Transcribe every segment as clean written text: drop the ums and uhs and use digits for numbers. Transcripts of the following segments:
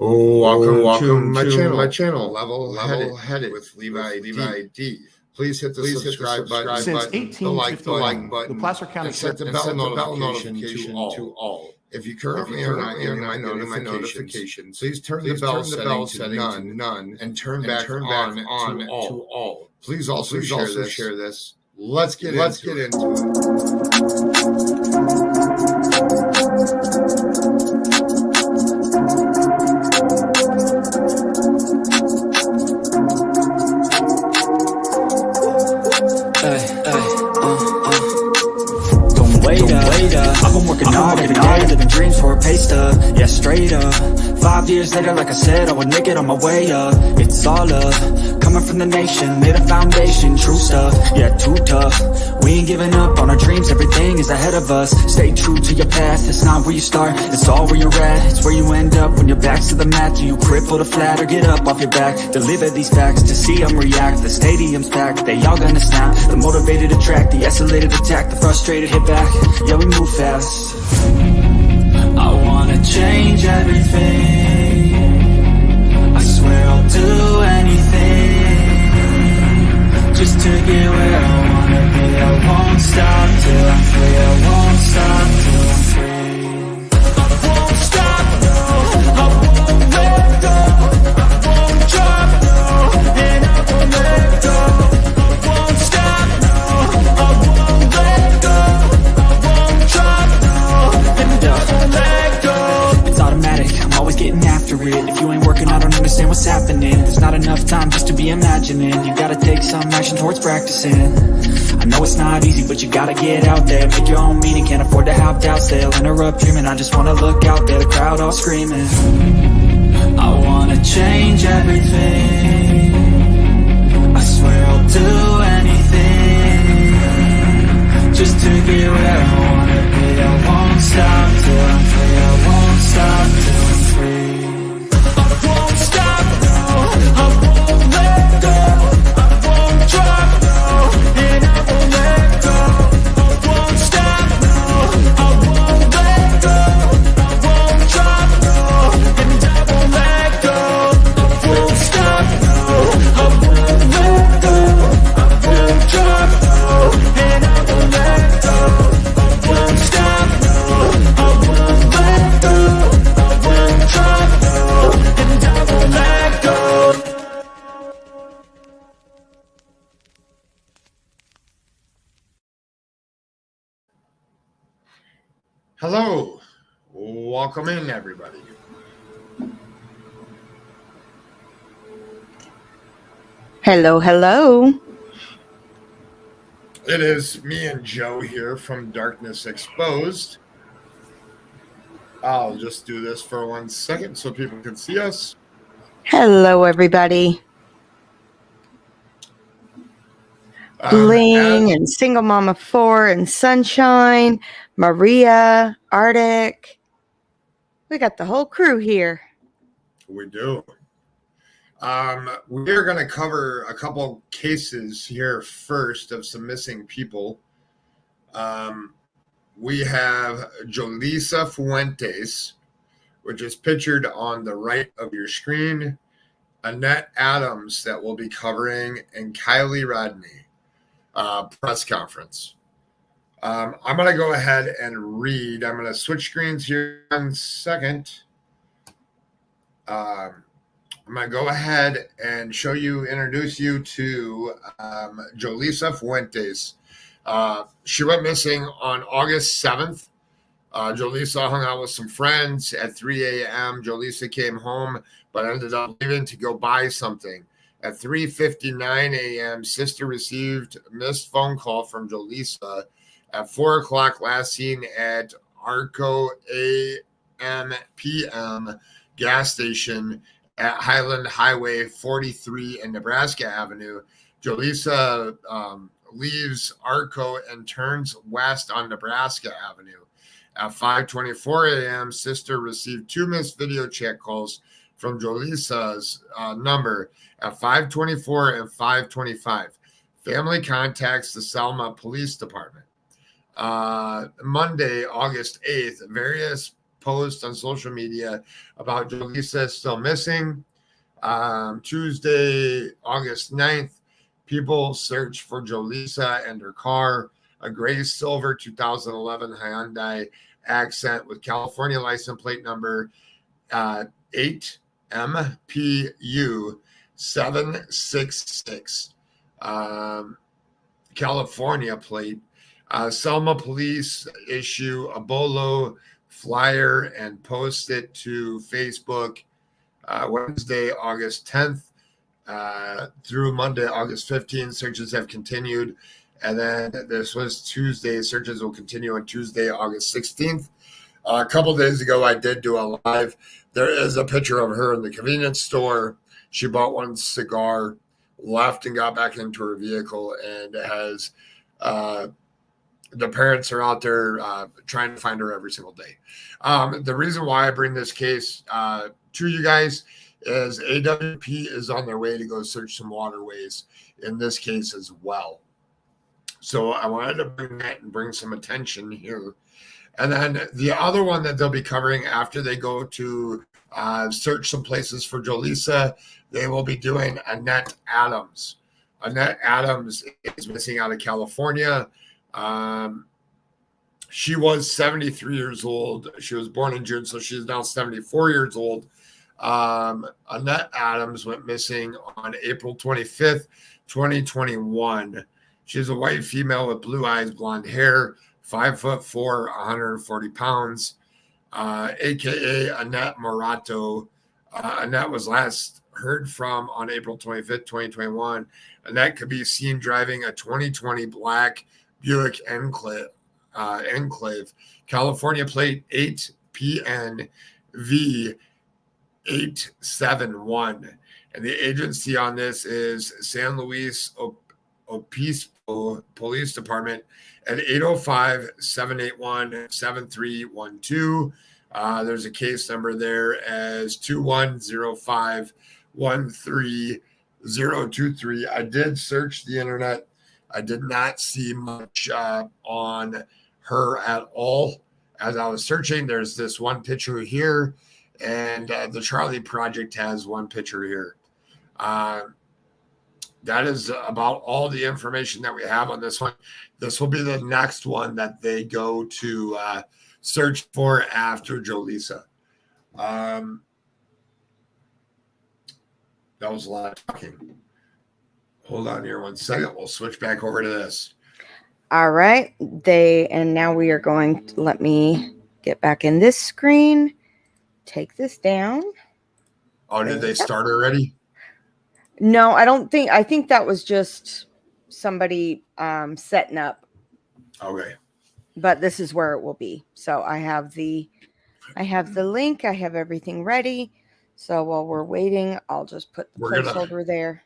Welcome to my channel, Level Headed with Levi D. Please hit the subscribe button. Since The like 1851, button. the Placer County And set the bell notification to all. If you currently are not getting my notifications, please turn the bell setting to none and turn back on to all. Please also share this. Let's get into it. I've been working hard every day, living dreams for a pay stub. Yeah, straight up. 5 years later, like I said, I would make it on my way up. It's all up, coming from the nation, made a foundation, true stuff. Yeah, too tough. We ain't giving up on our dreams, everything is ahead of us. Stay true to your path, it's not where you start, it's all where you're at. It's where you end up when your back's to the mat. Do you cripple the flat or get up off your back? Deliver these facts to see them react. The stadium's packed, they all gonna snap. The motivated attract, the escalated attack. The frustrated hit back, yeah we move fast. I wanna change everything. I swear I'll do anything just to get where I wanna be. I won't stop till I'm free. I won't stop till I'm free. I won't stop, no. I won't let go. I won't drop, no. And I won't let go. I won't stop, no. I won't let go. I won't drop, no. And I won't let go. It's automatic, I'm always getting after it. If you ain't working, I don't understand what's happening. There's not enough time just to be imagining. You gotta take some action towards practicing. I know it's not easy, but you gotta get out there. Make your own meaning, can't afford to have doubts. They'll interrupt dreaming, I just wanna look out there. The crowd all screaming. I wanna change everything. I swear I'll do anything just to get where I wanna be. I won't stop till I'm free. I won't stop till I'm free. I won't stop, no. I won't let go. I won't drop, no. And I won't let go. I won't stop, no. I won't let go. I won't drop, no. And I won't let go. I won't stop, no. I won't let go. I won't drop, no. And I won't let go. I won't stop, no. I won't let go. I won't drop, no. And I won't let go. Hello, welcome in everybody. Hello. It is me and Joe here from Darkness Exposed. I'll just do this for 1 second so people can see us. Hello, everybody. Bling and Single Mama 4 and Sunshine, Maria, Arctic. We got the whole crew here. We do. We're going to cover a couple cases here first of some missing people. We have Jolissa Fuentes, which is pictured on the right of your screen, Annette Adams that we'll be covering, and Kiely Rodni press conference. I'm going to go ahead and read. I'm going to switch screens here in 1 second. I'm going to go ahead and introduce you to Jolissa Fuentes. She went missing on August 7th. Jolissa hung out with some friends at 3 a.m. Jolissa came home, but ended up leaving to go buy something. At 3:59 a.m., sister received a missed phone call from Jolissa. At 4 o'clock, last seen at Arco AMPM gas station at Highland Highway 43 and Nebraska Avenue. Jolissa leaves Arco and turns west on Nebraska Avenue. At 5:24 a.m., sister received 2 missed video chat calls from Jolissa's number at 5:24 and 5:25. Family contacts the Selma Police Department. Monday, August 8th, various post on social media about Jolisa still missing. Tuesday, August 9th, people search for Jolisa and her car, a gray silver 2011 Hyundai Accent with California license plate number 8MPU 766. California plate. Selma police issue a bolo flyer and post it to Facebook Wednesday, August 10th through Monday, August 15th. Searches have continued. And then this was Tuesday. Searches will continue on Tuesday, August 16th. A couple days ago, I did do a live. There is a picture of her in the convenience store. She bought one cigar, left, and got back into her vehicle, and has the parents are out there trying to find her every single day. The reason why I bring this case to you guys is AWP is on their way to go search some waterways in this case as well. So I wanted to bring that and bring some attention here. And then the other one that they'll be covering after they go to search some places for Jolisa, they will be doing Annette Adams. Annette Adams is missing out of California. She was 73 years old. She was born in June, so she's now 74 years old. Annette Adams went missing on April 25th, 2021. She's a white female with blue eyes, blonde hair, 5'4", 140 pounds, aka Annette Morato. Annette was last heard from on April 25th, 2021. Annette could be seen driving a 2020 black Buick Enclave, California plate 8PNV871. And the agency on this is San Luis Obispo Police Department at 805-781-7312. There's a case number there as 2105-13023. I did search the internet. I did not see much on her at all as I was searching. There's this one picture here, and the Charlie Project has one picture here. That is about all the information that we have on this one. This will be the next one that they go to search for after Jolisa. That was a lot of talking. Hold on here one second. We'll switch back over to this. All right. And now we are going to, let me get back in this screen. Take this down. Oh, did they start already? No, I think that was just somebody setting up. Okay. But this is where it will be. So I have the link. I have everything ready. So while we're waiting, I'll just put the placeholder there.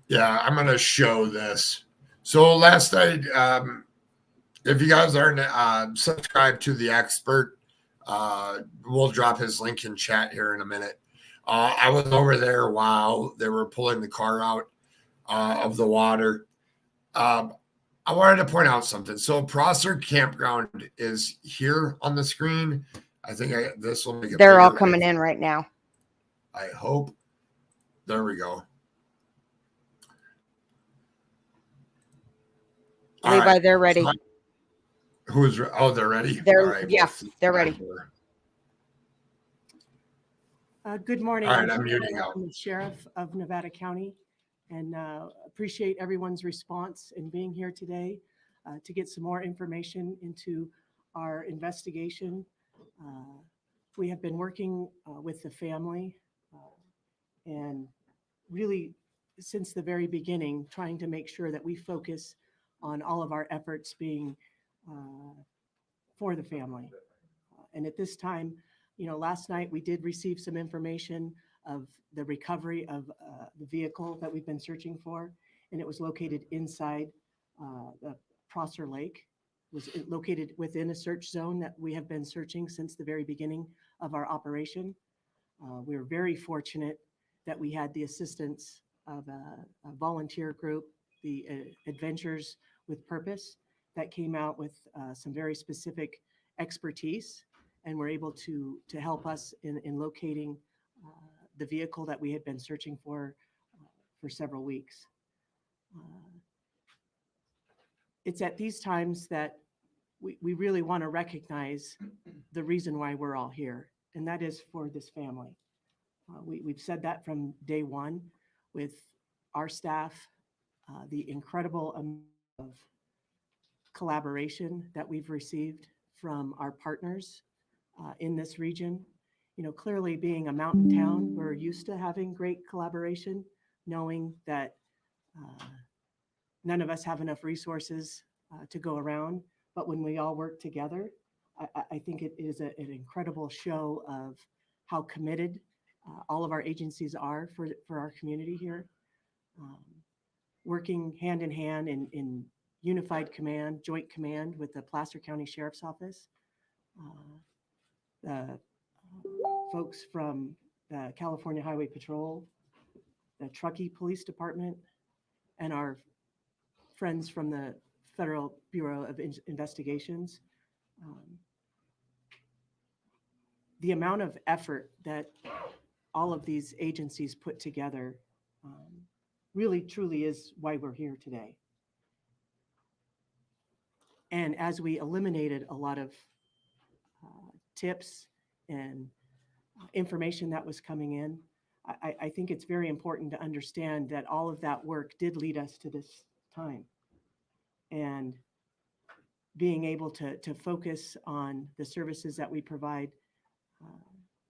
Yeah, I'm going to show this. So last night, if you guys aren't subscribed to the expert, we'll drop his link in chat here in a minute. I was over there while they were pulling the car out of the water. I wanted to point out something. So Prosser Campground is here on the screen. I think this will make it. They're all coming in right now. I hope. There we go. Levi, right. They're ready. They're ready? They're right, they're ready. Good morning. All right, I'm muting out. I'm the Sheriff of Nevada County, and appreciate everyone's response in being here today to get some more information into our investigation. We have been working with the family and really since the very beginning trying to make sure that we focus on all of our efforts being for the family. And at this time, last night we did receive some information of the recovery of the vehicle that we've been searching for, and it was located inside the Prosser Lake. It was located within a search zone that we have been searching since the very beginning of our operation. We were very fortunate that we had the assistance of a volunteer group, the Adventures with Purpose, that came out with some very specific expertise and were able to help us in locating the vehicle that we had been searching for several weeks. It's at these times that we really want to recognize the reason why we're all here, and that is for this family. We've said that from day one with our staff, the incredible amount of collaboration that we've received from our partners in this region. You know, clearly being a mountain town, we're used to having great collaboration, knowing that none of us have enough resources to go around. But when we all work together, I think it is an incredible show of how committed all of our agencies are for our community here. Working hand in hand in unified command, joint command with the Placer County Sheriff's Office, the folks from the California Highway Patrol, the Truckee Police Department, and our friends from the Federal Bureau of Investigations. The amount of effort that all of these agencies put together really truly is why we're here today. And as we eliminated a lot of tips and information that was coming in, I think it's very important to understand that all of that work did lead us to this time. And being able to focus on the services that we provide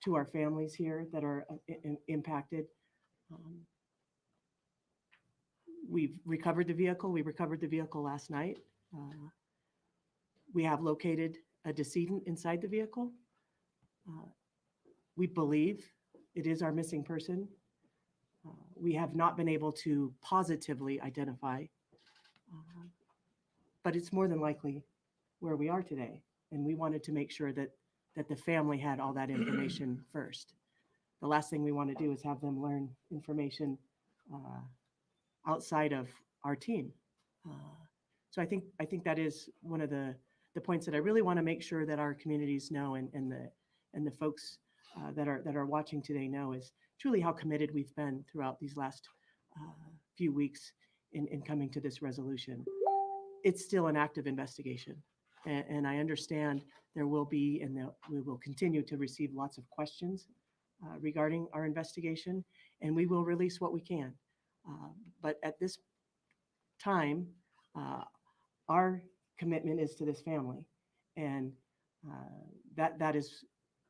to our families here that are impacted. We've recovered the vehicle. We recovered the vehicle last night. We have located a decedent inside the vehicle. We believe it is our missing person. We have not been able to positively identify, but it's more than likely where we are today. And we wanted to make sure that the family had all that information first. The last thing we want to do is have them learn information outside of our team. So I think that is one of the points that I really want to make sure that our communities know, and the folks that are watching today know, is truly how committed we've been throughout these last few weeks in coming to this resolution. It's still an active investigation, and I understand there will be, and we will continue to receive lots of questions regarding our investigation, and we will release what we can. But at this time, our commitment is to this family, and that is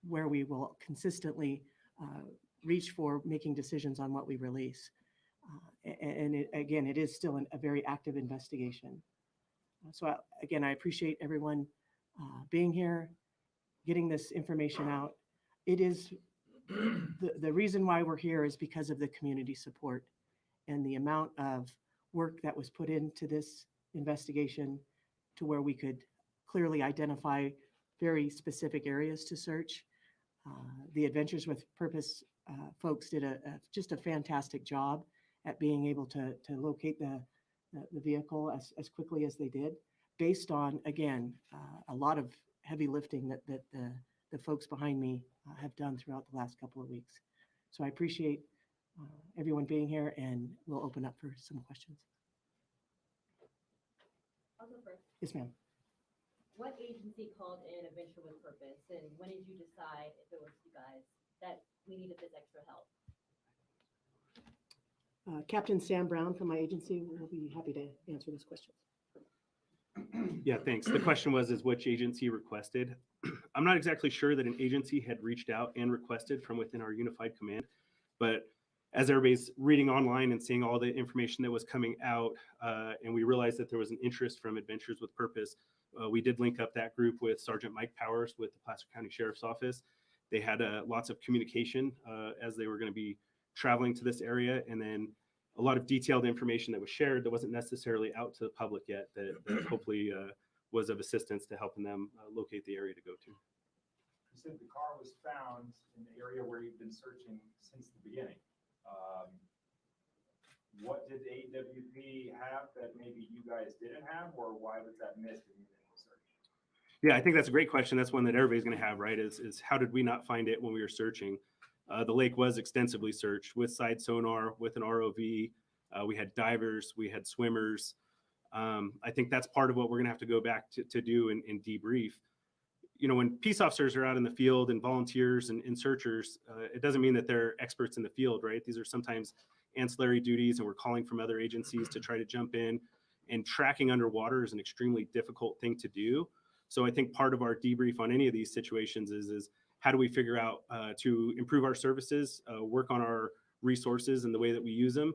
where we will consistently reach for making decisions on what we release. And again, it is still a very active investigation. So again, I appreciate everyone being here, getting this information out. It is the reason why we're here is because of the community support and the amount of work that was put into this investigation to where we could clearly identify very specific areas to search. The Adventures with Purpose folks did just a fantastic job at being able to locate the vehicle as quickly as they did, based on, again, a lot of heavy lifting that the folks behind me have done throughout the last couple of weeks. So I appreciate everyone being here, and we'll open up for some questions. I'll go first. Yes, ma'am. What agency called in Adventure with Purpose, and when did you decide, if it was you guys, that we needed this extra help? Captain Sam Brown from my agency will be happy to answer this question. Yeah, thanks. The question was which agency requested. I'm not exactly sure that an agency had reached out and requested from within our unified command, but as everybody's reading online and seeing all the information that was coming out, and we realized that there was an interest from Adventures with Purpose, we did link up that group with Sergeant Mike Powers with the Placer County Sheriff's Office. They had lots of communication as they were going to be traveling to this area, and then a lot of detailed information that was shared that wasn't necessarily out to the public yet, that hopefully was of assistance to helping them locate the area to go to. You said the car was found in the area where you've been searching since the beginning. What did AWP have that maybe you guys didn't have, or why was that missed in the search? Yeah, I think that's a great question. That's one that everybody's going to have, right? Is how did we not find it when we were searching? The lake was extensively searched with side sonar, with an ROV. We had divers, we had swimmers. I think that's part of what we're going to have to go back to do and debrief. You know, when peace officers are out in the field and volunteers and searchers, it doesn't mean that they're experts in the field, right? These are sometimes ancillary duties, and we're calling from other agencies to try to jump in. And tracking underwater is an extremely difficult thing to do. So I think part of our debrief on any of these situations is how do we figure out to improve our services, work on our resources and the way that we use them.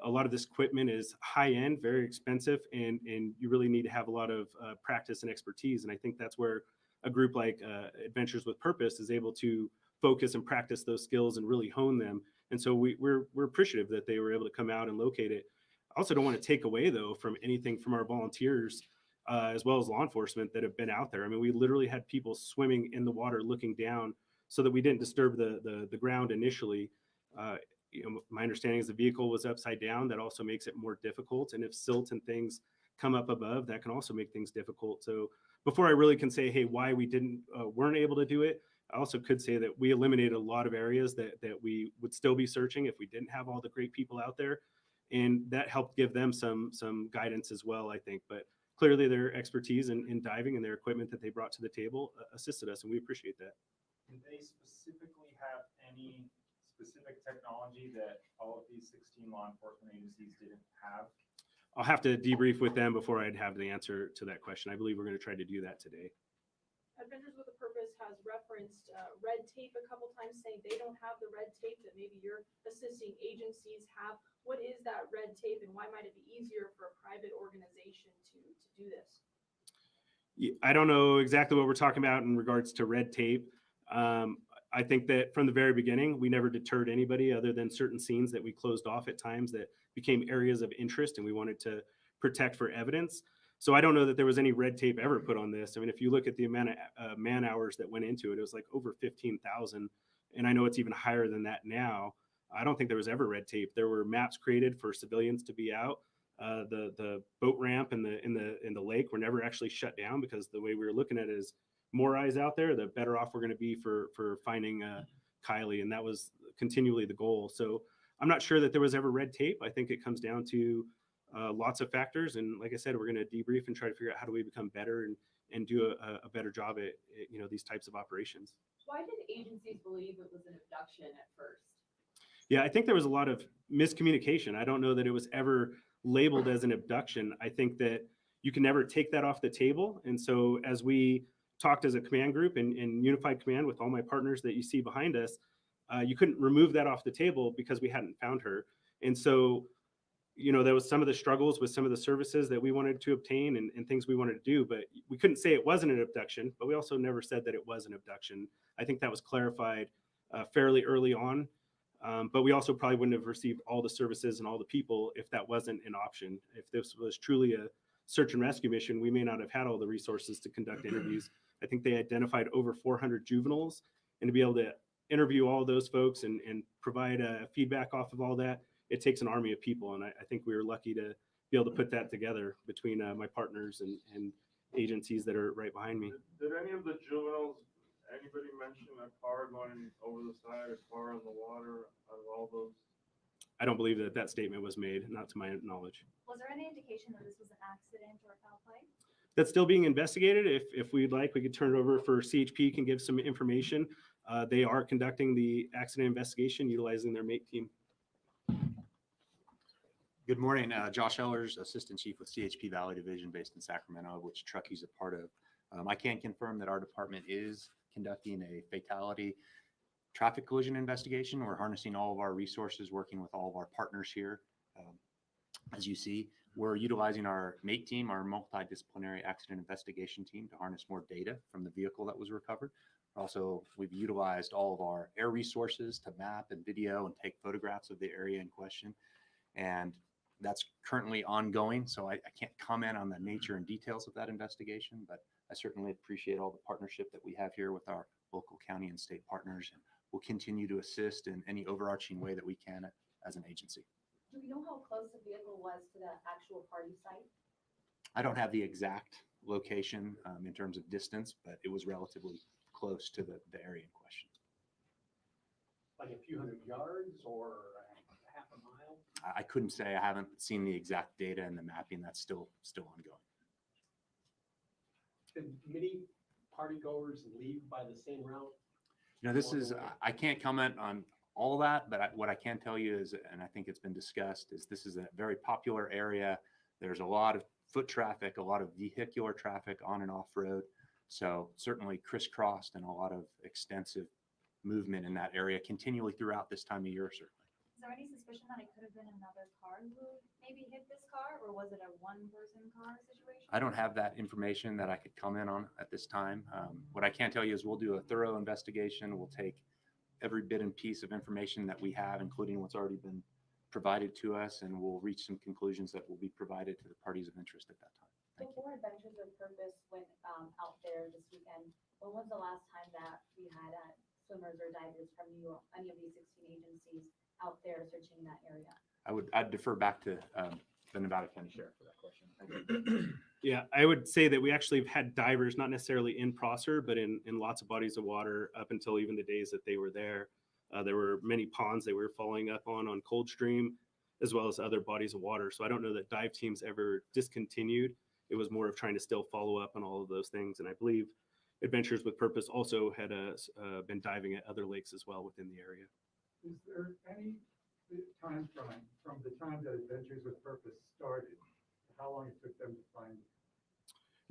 A lot of this equipment is high end, very expensive, and you really need to have a lot of practice and expertise. And I think that's where a group like Adventures with Purpose is able to focus and practice those skills and really hone them. And so we're appreciative that they were able to come out and locate it. I also don't want to take away, though, from anything from our volunteers as well as law enforcement that have been out there. I mean, we literally had people swimming in the water looking down so that we didn't disturb the ground initially. You know, my understanding is the vehicle was upside down. That also makes it more difficult. And if silt and things come up above, that can also make things difficult. So before I really can say, hey, why we weren't able to do it, I also could say that we eliminated a lot of areas that we would still be searching if we didn't have all the great people out there. And that helped give them some guidance as well, I think. But clearly their expertise in diving and their equipment that they brought to the table assisted us, and we appreciate that. Do they specifically have any specific technology that all of these 16 law enforcement agencies didn't have? I'll have to debrief with them before I'd have the answer to that question. I believe we're going to try to do that today. Adventures with a Purpose has referenced red tape a couple times, saying they don't have the red tape that maybe your assisting agencies have. What is that red tape, and why might it be easier for a private organization to do this? I don't know exactly what we're talking about in regards to red tape. I think that from the very beginning, we never deterred anybody other than certain scenes that we closed off at times that became areas of interest and we wanted to protect for evidence. So I don't know that there was any red tape ever put on this. I mean, if you look at the amount of man hours that went into it, it was like over 15,000. And I know it's even higher than that now. I don't think there was ever red tape. There were maps created for civilians to be out. The boat ramp in the lake were never actually shut down, because the way we were looking at it is more eyes out there, the better off we're going to be for finding Kiely. And that was continually the goal. So I'm not sure that there was ever red tape. I think it comes down to lots of factors. And like I said, we're going to debrief and try to figure out how do we become better and do a better job at these types of operations. Why did agencies believe it was an abduction at first? Yeah, I think there was a lot of miscommunication. I don't know that it was ever labeled as an abduction. I think that you can never take that off the table. And so as we talked as a command group and unified command with all my partners that you see behind us, you couldn't remove that off the table because we hadn't found her. And so, there was some of the struggles with some of the services that we wanted to obtain and things we wanted to do, but we couldn't say it wasn't an abduction, but we also never said that it was an abduction. I think that was clarified fairly early on. But we also probably wouldn't have received all the services and all the people if that wasn't an option. If this was truly a search and rescue mission, we may not have had all the resources to conduct interviews. I think they identified over 400 juveniles, and to be able to interview all those folks and provide feedback off of all that, it takes an army of people. And I think we were lucky to be able to put that together between my partners and agencies that are right behind me. Did any of the juveniles, anybody mention a car going over the side, a car in the water, out of all those? I don't believe that statement was made, not to my knowledge. Was there any indication that this was an accident or foul play? That's still being investigated. If we'd like, we could turn it over for CHP can give some information. They are conducting the accident investigation utilizing their MATE team. Good morning, Josh Ellers, Assistant Chief with CHP Valley Division based in Sacramento, which Truckey's a part of. I can confirm that our department is conducting a fatality traffic collision investigation. We're harnessing all of our resources, working with all of our partners here. As you see, we're utilizing our MATE team, our multidisciplinary accident investigation team, to harness more data from the vehicle that was recovered. Also, we've utilized all of our air resources to map and video and take photographs of the area in question. And that's currently ongoing, so I can't comment on the nature and details of that investigation, but I certainly appreciate all the partnership that we have here with our local county and state partners, and we'll continue to assist in any overarching way that we can as an agency. Do we know how close the vehicle was to the actual party site? I don't have the exact location in terms of distance, but it was relatively close to the area in question. Like a few hundred yards or half a mile? I couldn't say. I haven't seen the exact data and the mapping. That's still ongoing. Did many partygoers leave by the same route? You know, this is, I can't comment on all of that, but what I can tell you is, and I think it's been discussed, is this is a very popular area. There's a lot of foot traffic, a lot of vehicular traffic on and off road. So certainly crisscrossed and a lot of extensive movement in that area continually throughout this time of year, certainly. Is there any suspicion that it could have been another car who maybe hit this car, or was it a one-person car situation? I don't have that information that I could comment on at this time. What I can tell you is we'll do a thorough investigation. We'll take every bit and piece of information that we have, including what's already been provided to us, and we'll reach some conclusions that will be provided to the parties of interest at that time. Thank you. Before Adventures with Purpose went out there this weekend, when was the last time that we had swimmers or divers from any of these 16 agencies out there searching that area? I'd defer back to the Nevada County Sheriff for that question. Thank you. Yeah, I would say that we actually have had divers, not necessarily in Prosser, but in lots of bodies of water up until even the days that they were there. There were many ponds they were following up on Coldstream, as well as other bodies of water. So I don't know that dive teams ever discontinued. It was more of trying to still follow up on all of those things. And I believe Adventures with Purpose also had been diving at other lakes as well within the area. Is there any time frame from the time that Adventures with Purpose started, how long it took them to find it?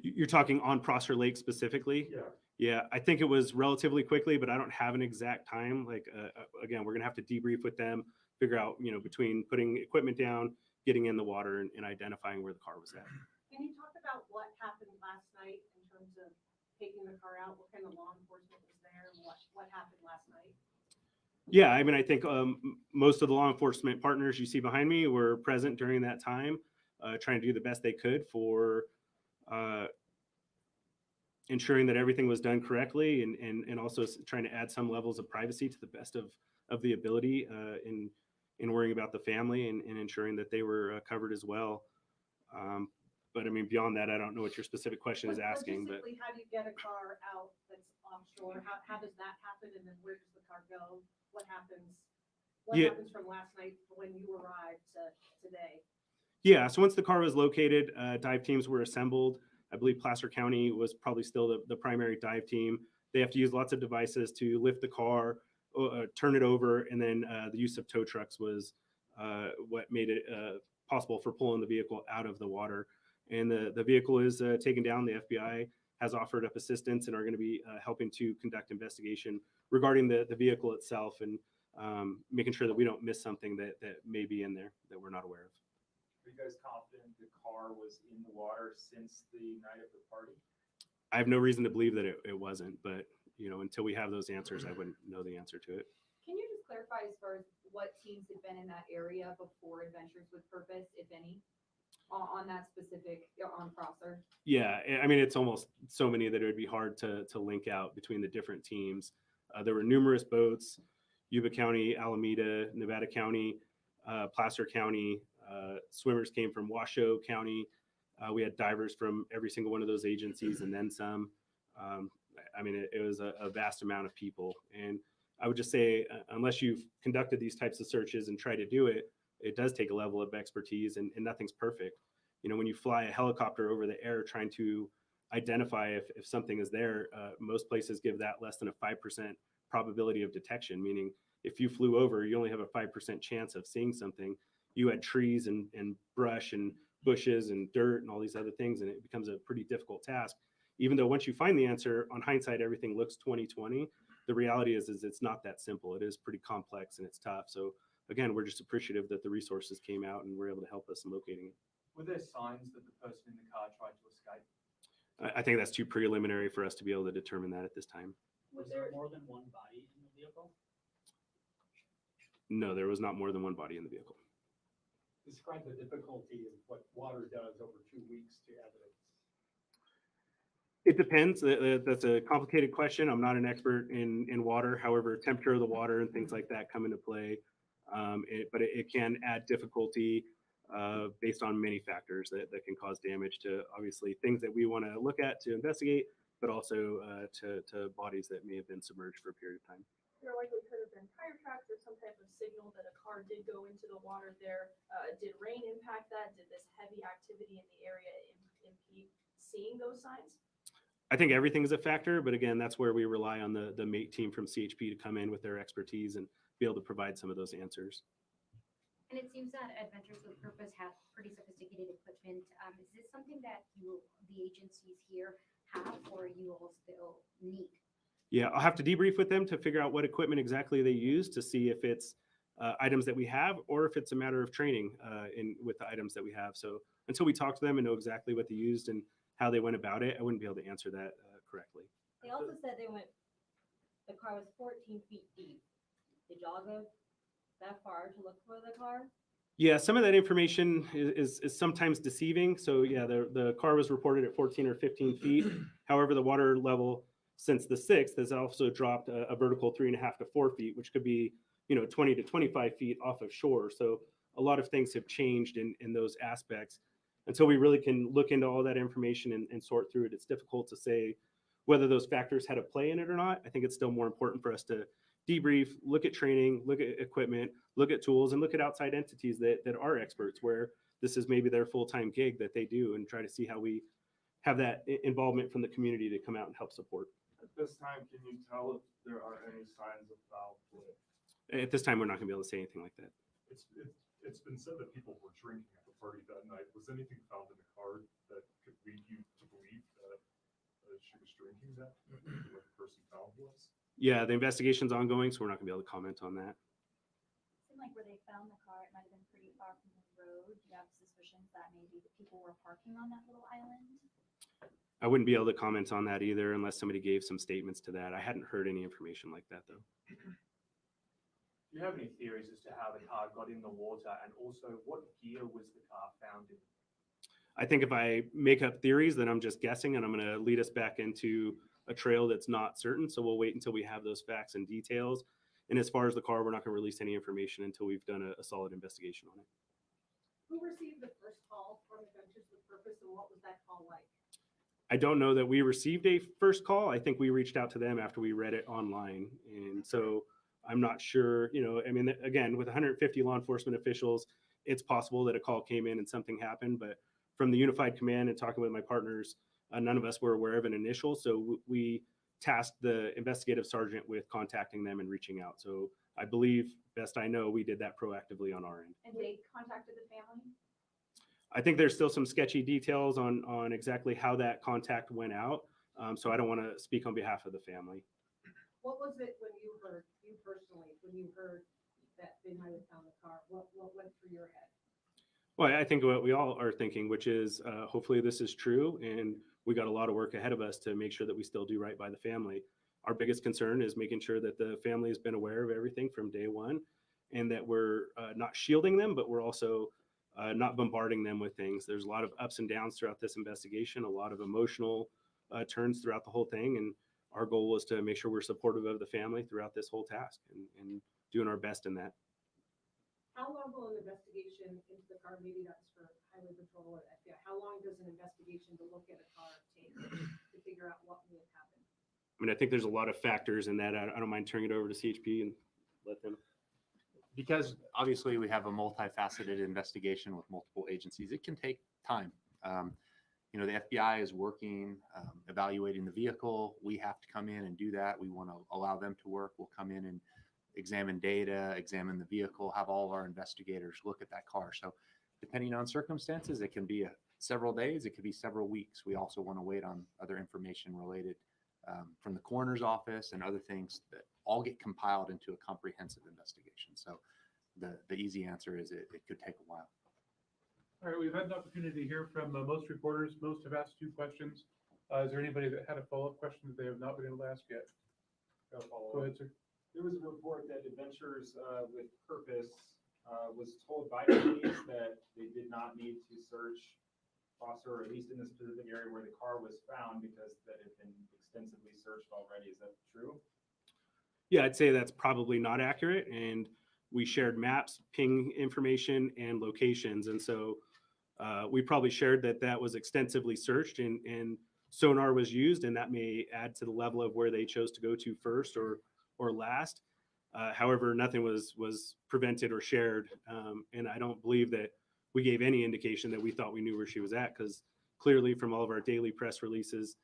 You're talking on Prosser Lake specifically? Yeah. Yeah, I think it was relatively quickly, but I don't have an exact time. Like, again, we're going to have to debrief with them, figure out, between putting equipment down, getting in the water, and identifying where the car was at. Can you talk about what happened last night in terms of taking the car out? What kind of law enforcement was there and what happened last night? Yeah, I mean, I think most of the law enforcement partners you see behind me were present during that time, trying to do the best they could for ensuring that everything was done correctly, and also trying to add some levels of privacy to the best of the ability in worrying about the family and ensuring that they were covered as well. But I mean, beyond that, I don't know what your specific question is asking. But how do you get a car out that's offshore? How does that happen? And then where does the car go? What happens? What happens from last night when you arrived to today? Yeah, so once the car was located, dive teams were assembled. I believe Placer County was probably still the primary dive team. They have to use lots of devices to lift the car, turn it over, and then the use of tow trucks was what made it possible for pulling the vehicle out of the water. And the vehicle is taken down. The FBI has offered up assistance and are going to be helping to conduct investigation regarding the vehicle itself, and making sure that we don't miss something that may be in there that we're not aware of. Are you guys confident the car was in the water since the night of the party? I have no reason to believe that it wasn't, but until we have those answers, I wouldn't know the answer to it. Can you just clarify as far as what teams had been in that area before Adventures with Purpose, if any, on that specific, on Prosser? Yeah, I mean, it's almost so many that it would be hard to link out between the different teams. There were numerous boats: Yuba County, Alameda, Nevada County, Placer County. Swimmers came from Washoe County. We had divers from every single one of those agencies and then some. I mean, it was a vast amount of people. And I would just say, unless you've conducted these types of searches and try to do it, it does take a level of expertise, and nothing's perfect. When you fly a helicopter over the air trying to identify if something is there, most places give that less than a 5% probability of detection, meaning if you flew over, you only have a 5% chance of seeing something. You had trees and brush and bushes and dirt and all these other things, and it becomes a pretty difficult task. Even though once you find the answer, on hindsight, everything looks 20/20. The reality is it's not that simple. It is pretty complex and it's tough. So again, we're just appreciative that the resources came out and were able to help us in locating it. Were there signs that the person in the car tried to escape? I think that's too preliminary for us to be able to determine that at this time. Was there more than one body in the vehicle? No, there was not more than one body in the vehicle. Describe the difficulty of what water does over 2 weeks to evidence. It depends. That's a complicated question. I'm not an expert in water. However, temperature of the water and things like that come into play. But it can add difficulty. based on many factors that can cause damage to obviously things that we want to look at to investigate, but also to bodies that may have been submerged for a period of time. There likely could have been tire tracks or some type of signal that a car did go into the water there. Did rain impact that? Did this heavy activity in the area impede seeing those signs? I think everything is a factor, but again, that's where we rely on the MATE team from CHP to come in with their expertise and be able to provide some of those answers. And it seems that Adventures with Purpose have pretty sophisticated equipment. Is this something that the agencies here have, or you all still need? Yeah, I'll have to debrief with them to figure out what equipment exactly they use to see if it's items that we have or if it's a matter of training with the items that we have. So until we talk to them and know exactly what they used and how they went about it, I wouldn't be able to answer that correctly. They also said the car was 14 feet deep. Did y'all go that far to look for the car? Yeah, some of that information is sometimes deceiving. So yeah, the car was reported at 14 or 15 feet. However, the water level since the 6th has also dropped a vertical 3.5 to 4 feet, which could be 20 to 25 feet off of shore. So a lot of things have changed in those aspects. Until we really can look into all that information and sort through it, it's difficult to say whether those factors had a play in it or not. I think it's still more important for us to debrief, look at training, look at equipment, look at tools, and look at outside entities that are experts where this is maybe their full-time gig that they do, and try to see how we have that involvement from the community to come out and help support. At this time, can you tell if there are any signs of foul play? At this time, we're not going to be able to say anything like that. It's been said that people were drinking at the party that night. Was anything found in the car that could lead you to believe that she was drinking that, what the person found was? Yeah, the investigation's ongoing, so we're not going to be able to comment on that. It seemed like where they found the car, it might have been pretty far from the road. Do you have suspicions that maybe the people were parking on that little island? I wouldn't be able to comment on that either unless somebody gave some statements to that. I hadn't heard any information like that, though. Do you have any theories as to how the car got in the water, and also what gear was the car found in? I think if I make up theories, then I'm just guessing, and I'm going to lead us back into a trail that's not certain. So we'll wait until we have those facts and details. And as far as the car, we're not going to release any information until we've done a solid investigation on it. Who received the first call from Adventures with Purpose, and what was that call like? I don't know that we received a first call. I think we reached out to them after we read it online. And so I'm not sure, I mean, again, with 150 law enforcement officials, it's possible that a call came in and something happened. But from the Unified Command and talking with my partners, none of us were aware of an initial. So we tasked the investigative sergeant with contacting them and reaching out. So I believe, best I know, we did that proactively on our end. And they contacted the family? I think there's still some sketchy details on exactly how that contact went out. So I don't want to speak on behalf of the family. What was it when you personally, when you heard that they might have found the car? What went through your head? Well, I think what we all are thinking, which is hopefully this is true, and we got a lot of work ahead of us to make sure that we still do right by the family. Our biggest concern is making sure that the family has been aware of everything from day one, and that we're not shielding them, but we're also not bombarding them with things. There's a lot of ups and downs throughout this investigation, a lot of emotional turns throughout the whole thing, and our goal was to make sure we're supportive of the family throughout this whole task and doing our best in that. How long will an investigation into the car, maybe that's for Highway Patrol or FBI, how long does an investigation to look at a car take to figure out what may have happened? I mean, I think there's a lot of factors in that. I don't mind turning it over to CHP and let them. Because obviously we have a multifaceted investigation with multiple agencies, it can take time. The FBI is working, evaluating the vehicle. We have to come in and do that. We want to allow them to work. We'll come in and examine data, examine the vehicle, have all of our investigators look at that car. So depending on circumstances, it can be several days, it could be several weeks. We also want to wait on other information related from the coroner's office and other things that all get compiled into a comprehensive investigation. So the easy answer is it could take a while. All right, we've had an opportunity to hear from most reporters. Most have asked 2 questions. Is there anybody that had a follow-up question that they have not been able to ask yet? Go ahead, sir. There was a report that Adventures with Purpose was told by police that they did not need to search Foster, or at least in the specific area where the car was found, because that had been extensively searched already. Is that true? Yeah, I'd say that's probably not accurate. And we shared maps, ping information, and locations. And so we probably shared that was extensively searched and sonar was used, and that may add to the level of where they chose to go to first or last. However, nothing was prevented or shared. And I don't believe that we gave any indication that we thought we knew where she was at, because clearly from all of our daily press releases,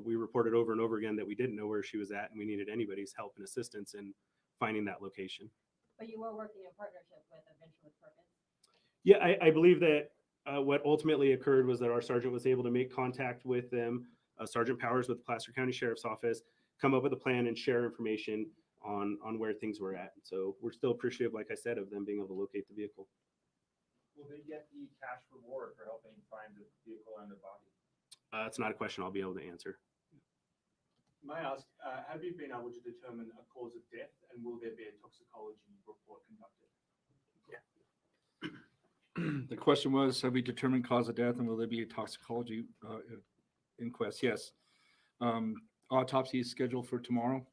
we reported over and over again that we didn't know where she was at, and we needed anybody's help and assistance in finding that location. But you were working in partnership with Adventure with Purpose? Yeah, I believe that what ultimately occurred was that our sergeant was able to make contact with them, Sergeant Powers with the Placer County Sheriff's Office, come up with a plan and share information on where things were at. So we're still appreciative, like I said, of them being able to locate the vehicle. Will they get the cash reward for helping find the vehicle and the body? It's not a question I'll be able to answer. May I ask, have you been able to determine a cause of death, and will there be a toxicology report conducted? The question was, have we determined cause of death, and will there be a toxicology inquest? Yes. Autopsy is scheduled for tomorrow.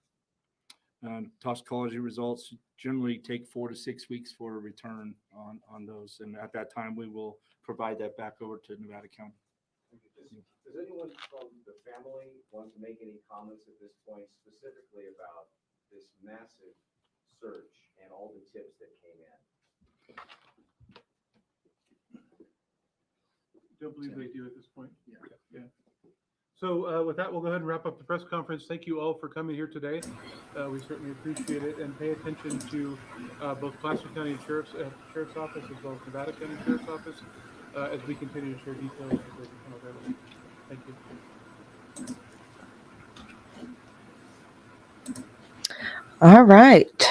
Toxicology results generally take 4 to 6 weeks for a return on those. And at that time, we will provide that back over to Nevada County. Does anyone from the family want to make any comments at this point specifically about this massive search and all the tips that came in? Don't believe they do at this point. Yeah. So with that, we'll go ahead and wrap up the press conference. Thank you all for coming here today. We certainly appreciate it, and pay attention to both Placer County Sheriff's Office as well as Nevada County Sheriff's Office as we continue to share details as they become available. Thank you. All right.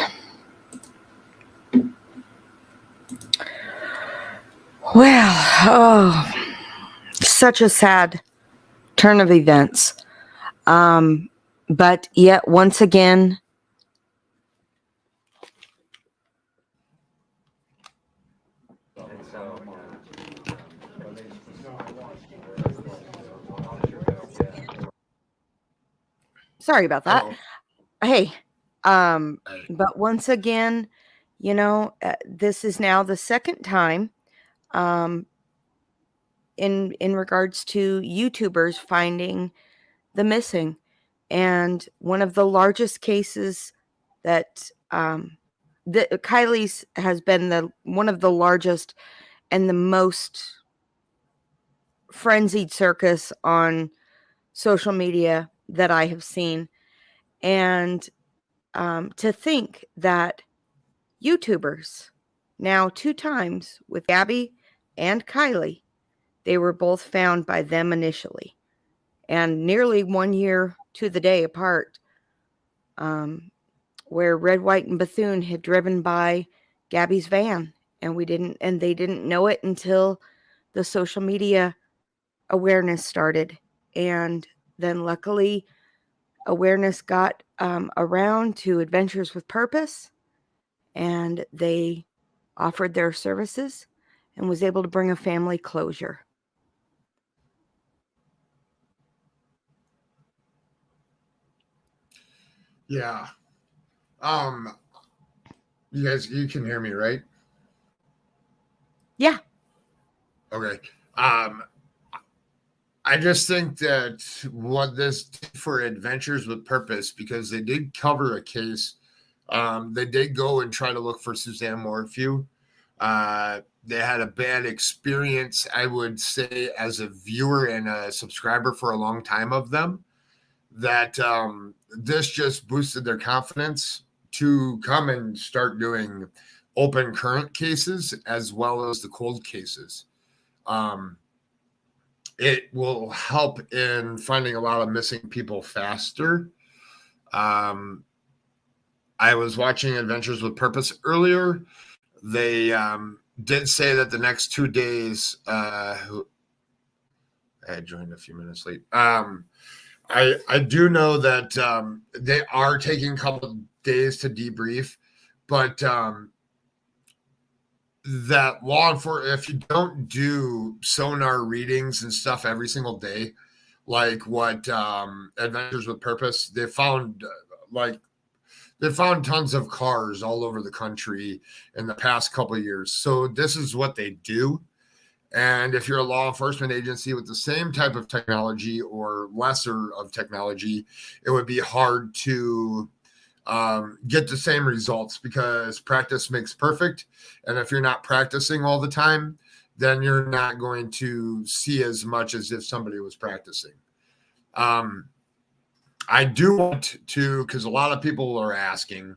Well, such a sad turn of events. But yet once again, sorry about that. Hey, but once again, you know, this is now the second time in regards to YouTubers finding the missing, and one of the largest cases that Kiely's has been one of the largest and the most frenzied circus on social media that I have seen. And to think that YouTubers, now 2 times with Gabby and Kiely, they were both found by them initially, and nearly 1 year to the day apart, where Red, White, and Bethune had driven by Gabby's van, and they didn't know it until the social media awareness started. And then luckily awareness got around to Adventures with Purpose, and they offered their services and was able to bring a family closure. Yeah. You can hear me, right? Yeah. Okay. I just think that what this did for Adventures with Purpose, because they did cover a case. They did go and try to look for Suzanne Morphew. They had a bad experience, I would say, as a viewer and a subscriber for a long time of them, that this just boosted their confidence to come and start doing open current cases as well as the cold cases. It will help in finding a lot of missing people faster. I was watching Adventures with Purpose earlier. They did say that the next 2 days, I joined a few minutes late. I do know that they are taking a couple of days to debrief, but that law enforcement, if you don't do sonar readings and stuff every single day, like what Adventures with Purpose, they found like they found tons of cars all over the country in the past couple of years. So this is what they do. And if you're a law enforcement agency with the same type of technology or lesser of technology, it would be hard to get the same results because practice makes perfect. And if you're not practicing all the time, then you're not going to see as much as if somebody was practicing. I do want to, because a lot of people are asking,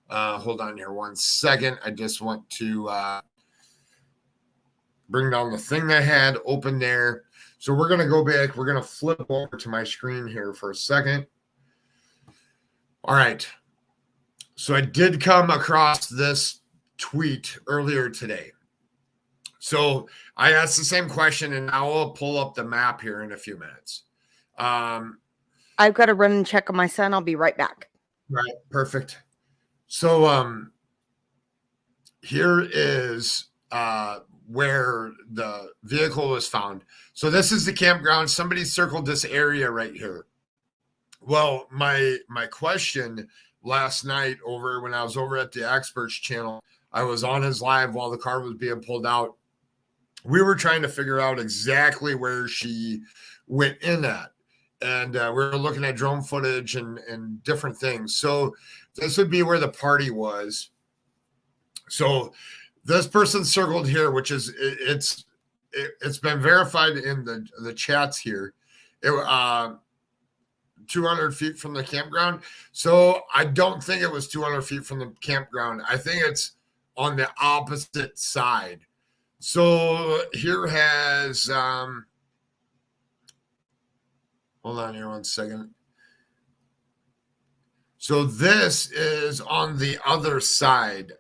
hold on here 1 second. I just want to bring down the thing that I had open there. So we're going to go back. We're going to flip over to my screen here for a second. All right. So I did come across this tweet earlier today. So I asked the same question, and now I'll pull up the map here in a few minutes. I've got to run and check on my son. I'll be right back. Right. Perfect. So here is where the vehicle was found. So this is the campground. Somebody circled this area right here. Well, my question last night when I was over at the Experts channel, I was on his live while the car was being pulled out. We were trying to figure out exactly where she went in at. And we were looking at drone footage and different things. So this would be where the party was. So this person circled here, which is it's been verified in the chats here. 200 feet from the campground. So I don't think it was 200 feet from the campground. I think it's on the opposite side. So here has hold on here 1 second. So this is on the other side.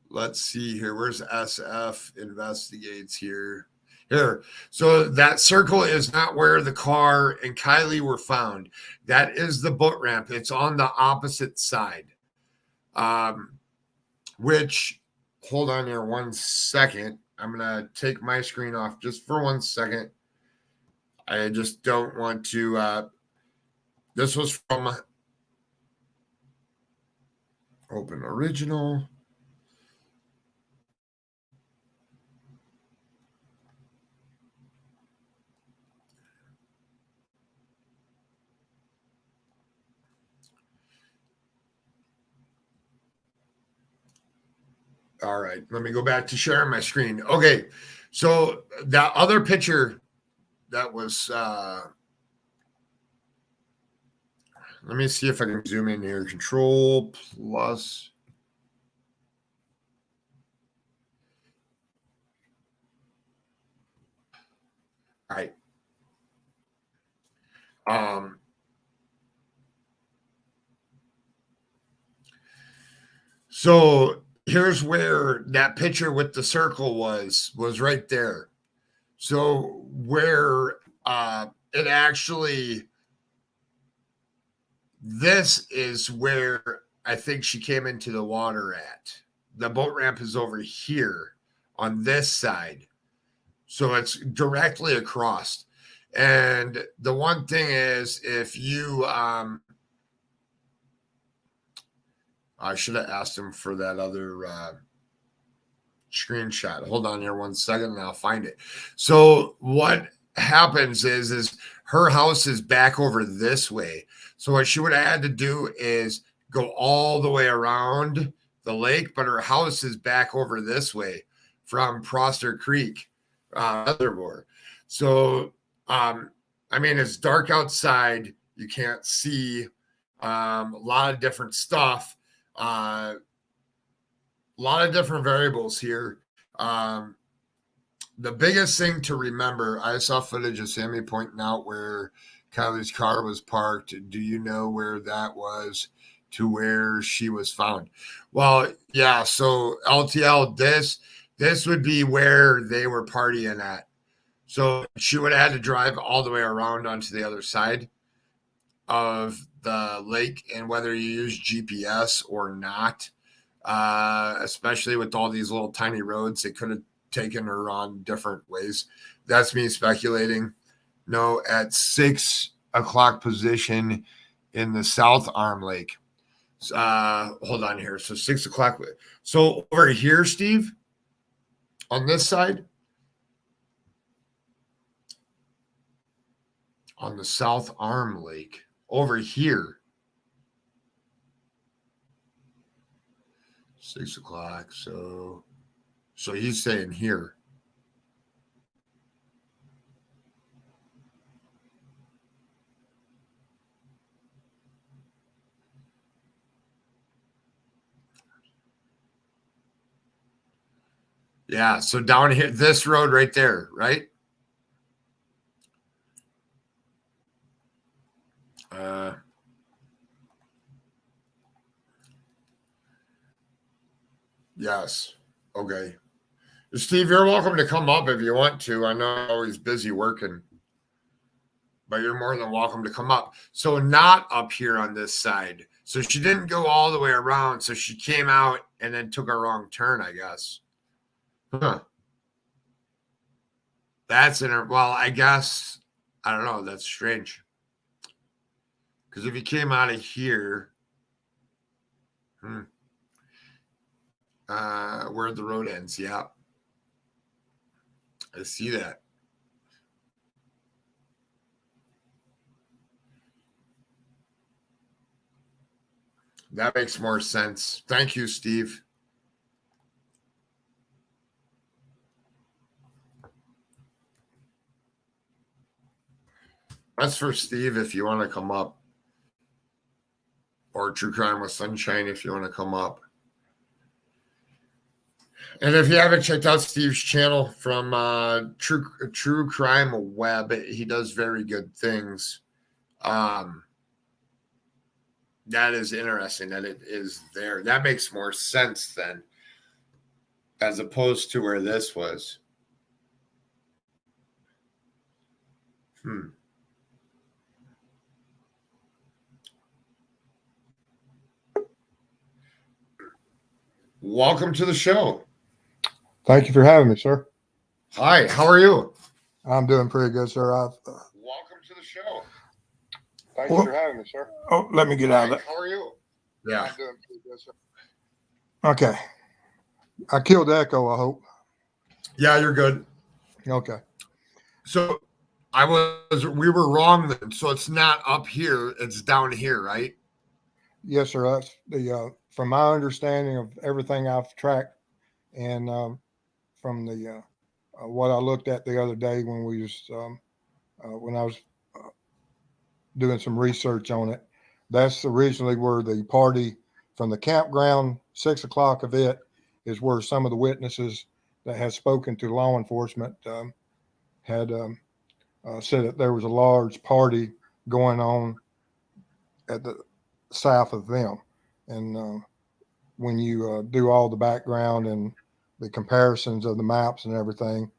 Let's see here. Where's SF investigates here? Here. So that circle is not where the car and Kiely were found. That is the boat ramp. It's on the opposite side. Which, hold on here 1 second. I'm going to take my screen off just for 1 second. I just don't want to. This was from Open Original. All right, let me go back to sharing my screen. Okay, so that other picture that was, let me see if I can zoom in here. Control plus. All right. So here's where that picture with the circle was right there. So where it actually, this is where I think she came into the water at. The boat ramp is over here on this side. So it's directly across. And the one thing is, if you, I should have asked him for that other screenshot. Hold on here 1 second and I'll find it. So what happens is her house is back over this way. So what she would have had to do is go all the way around the lake, but her house is back over this way from Proster Creek Reservoir. So, I mean, it's dark outside. You can't see a lot of different stuff. A lot of different variables here. The biggest thing to remember, I saw footage of Sammy pointing out where Kiely's car was parked. Do you know where that was to where she was found? Well, yeah. So LTL, this would be where they were partying at. So she would have had to drive all the way around onto the other side of the lake, and whether you use GPS or not, especially with all these little tiny roads, it could have taken her on different ways. That's me speculating. No, at 6 o'clock position in the South Arm Lake. Hold on here. So 6 o'clock. So over here, Steve, on this side, on the South Arm Lake, over here, 6 o'clock. So he's saying here. Yeah, so down here, this road right there, right? Yes. Okay. Steve, you're welcome to come up if you want to. I know you're always busy working, but you're more than welcome to come up. So not up here on this side. So she didn't go all the way around. So she came out and then took a wrong turn, I guess. Huh. That's well, I guess, I don't know. That's strange. Because if you came out of here, where the road ends, yeah. I see that. That makes more sense. Thank you, Steve. That's for Steve if you want to come up. Or True Crime with Sunshine if you want to come up. And if you haven't checked out Steve's channel from True Crime Web, he does very good things. That is interesting that it is there. That makes more sense then, as opposed to where this was. Welcome to the show. Thank you for having me, sir. Hi, how are you? I'm doing pretty good, sir. Welcome to the show. Thank you for having me, sir. Oh, let me get out of it. How are you? Yeah. I'm doing pretty good, sir. Okay. I killed Echo, I hope. Yeah, you're good. Okay. So we were wrong then. So it's not up here, it's down here, right? Yes, sir. That's the from my understanding of everything I've tracked, and from the what I looked at the other day when we was when I was doing some research on it. That's originally where the party from the campground, 6 o'clock of it, is where some of the witnesses that had spoken to law enforcement had said that there was a large party going on at the south of them. And when you do all the background and the comparisons of the maps and everything,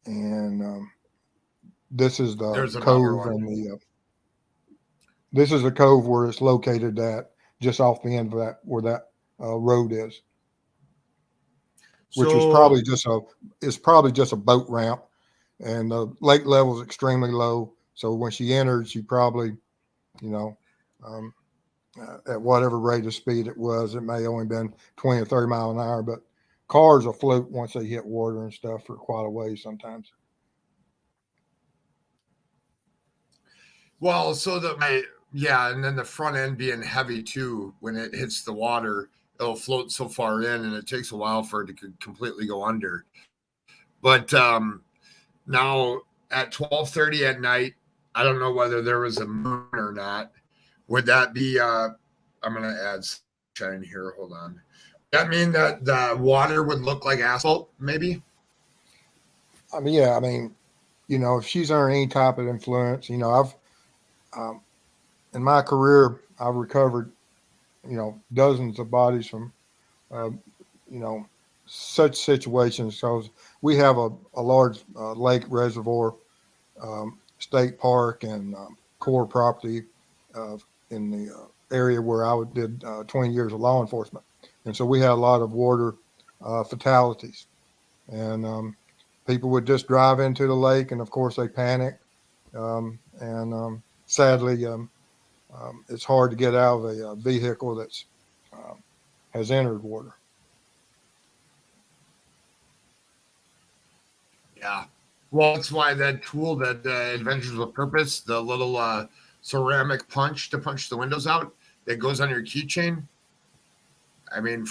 and this is the cove and the this is a cove where it's located at, just off the end of that, where that road is, which is probably just a boat ramp, and the lake level is extremely low. So when she entered, she probably, at whatever rate of speed it was, it may only been 20 or 30 miles an hour, but cars will float once they hit water and stuff for quite a ways sometimes. Well, and then the front end being heavy too, when it hits the water, it'll float so far in and it takes a while for it to completely go under. But now at 12:30 at night, I don't know whether there was a moon or not. Would that be, I'm going to add sunshine here. Hold on. That mean that the water would look like asphalt, maybe? I mean, yeah, if she's under any type of influence, I've, in my career, I've recovered, dozens of bodies from, such situations. Because we have a large lake reservoir, state park, and core property in the area where I did 20 years of law enforcement. And so we had a lot of water fatalities. And people would just drive into the lake, and of course they panic. And sadly, it's hard to get out of a vehicle that's has entered water. Yeah. Well, that's why that tool that Adventures with Purpose, the little ceramic punch to punch the windows out, that goes on your keychain. I mean,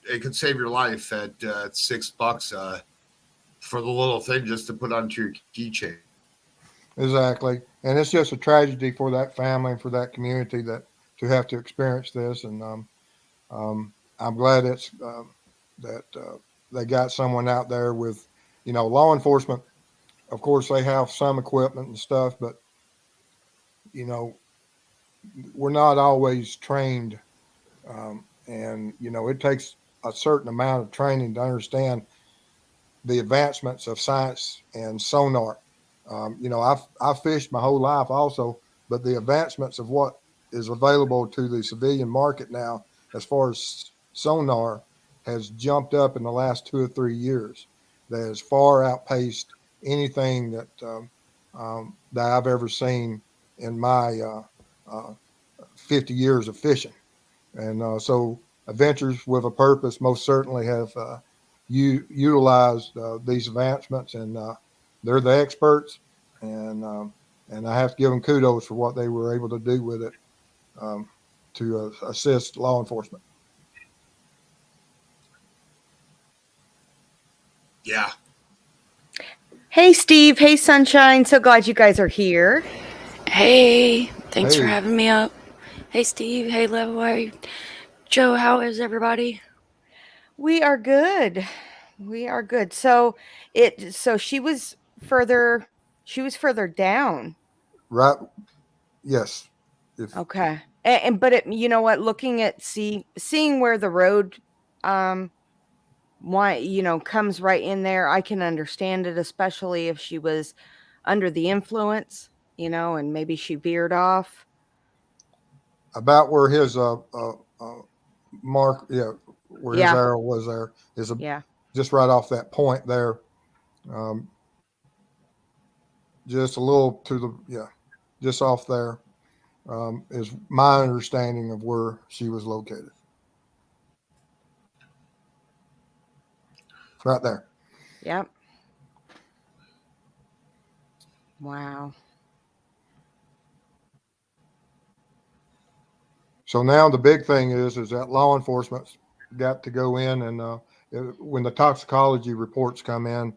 it could save your life at $6 for the little thing just to put onto your keychain. Exactly. And it's just a tragedy for that family and for that community that to have to experience this. And I'm glad that they got someone out there with, law enforcement. Of course, they have some equipment and stuff, but, we're not always trained. And, it takes a certain amount of training to understand the advancements of science and sonar. I've fished my whole life also, but the advancements of what is available to the civilian market now, as far as sonar, has jumped up in the last 2 or 3 years. That has far outpaced anything that I've ever seen in my 50 years of fishing. And so Adventures with a Purpose most certainly have utilized these advancements, and they're the experts, and I have to give them kudos for what they were able to do with it to assist law enforcement. Yeah. Hey, Steve. Hey, Sunshine. So glad you guys are here. Hey, thanks for Hey. having me up. Hey, Steve. Hey, Levi. Joe, how is everybody? We are good. We are good. So she was further down. Right? Yes. Okay. But you know what, looking at seeing where the road comes right in there, I can understand it, especially if she was under the influence, and maybe she veered off. About where his mark, where his Yeah. arrow was there is Yeah. just right off that point there. Um, just a little just off there is my understanding of where she was located. Right there. Yep. Wow. So now the big thing is that law enforcement's got to go in and when the toxicology reports come in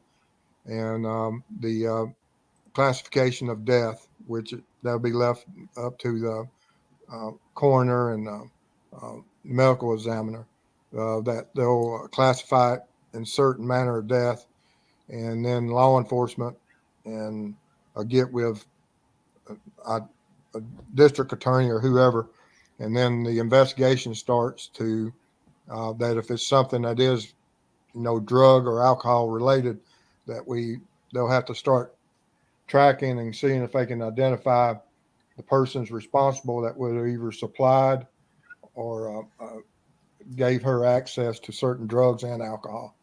and the classification of death, which that'll be left up to the coroner and medical examiner, that they'll classify it in certain manner of death, and then law enforcement and get with a district attorney or whoever, and then the investigation starts to that if it's something that is drug or alcohol related, that they'll have to start tracking and seeing if they can identify the persons responsible that would have either supplied or gave her access to certain drugs and alcohol.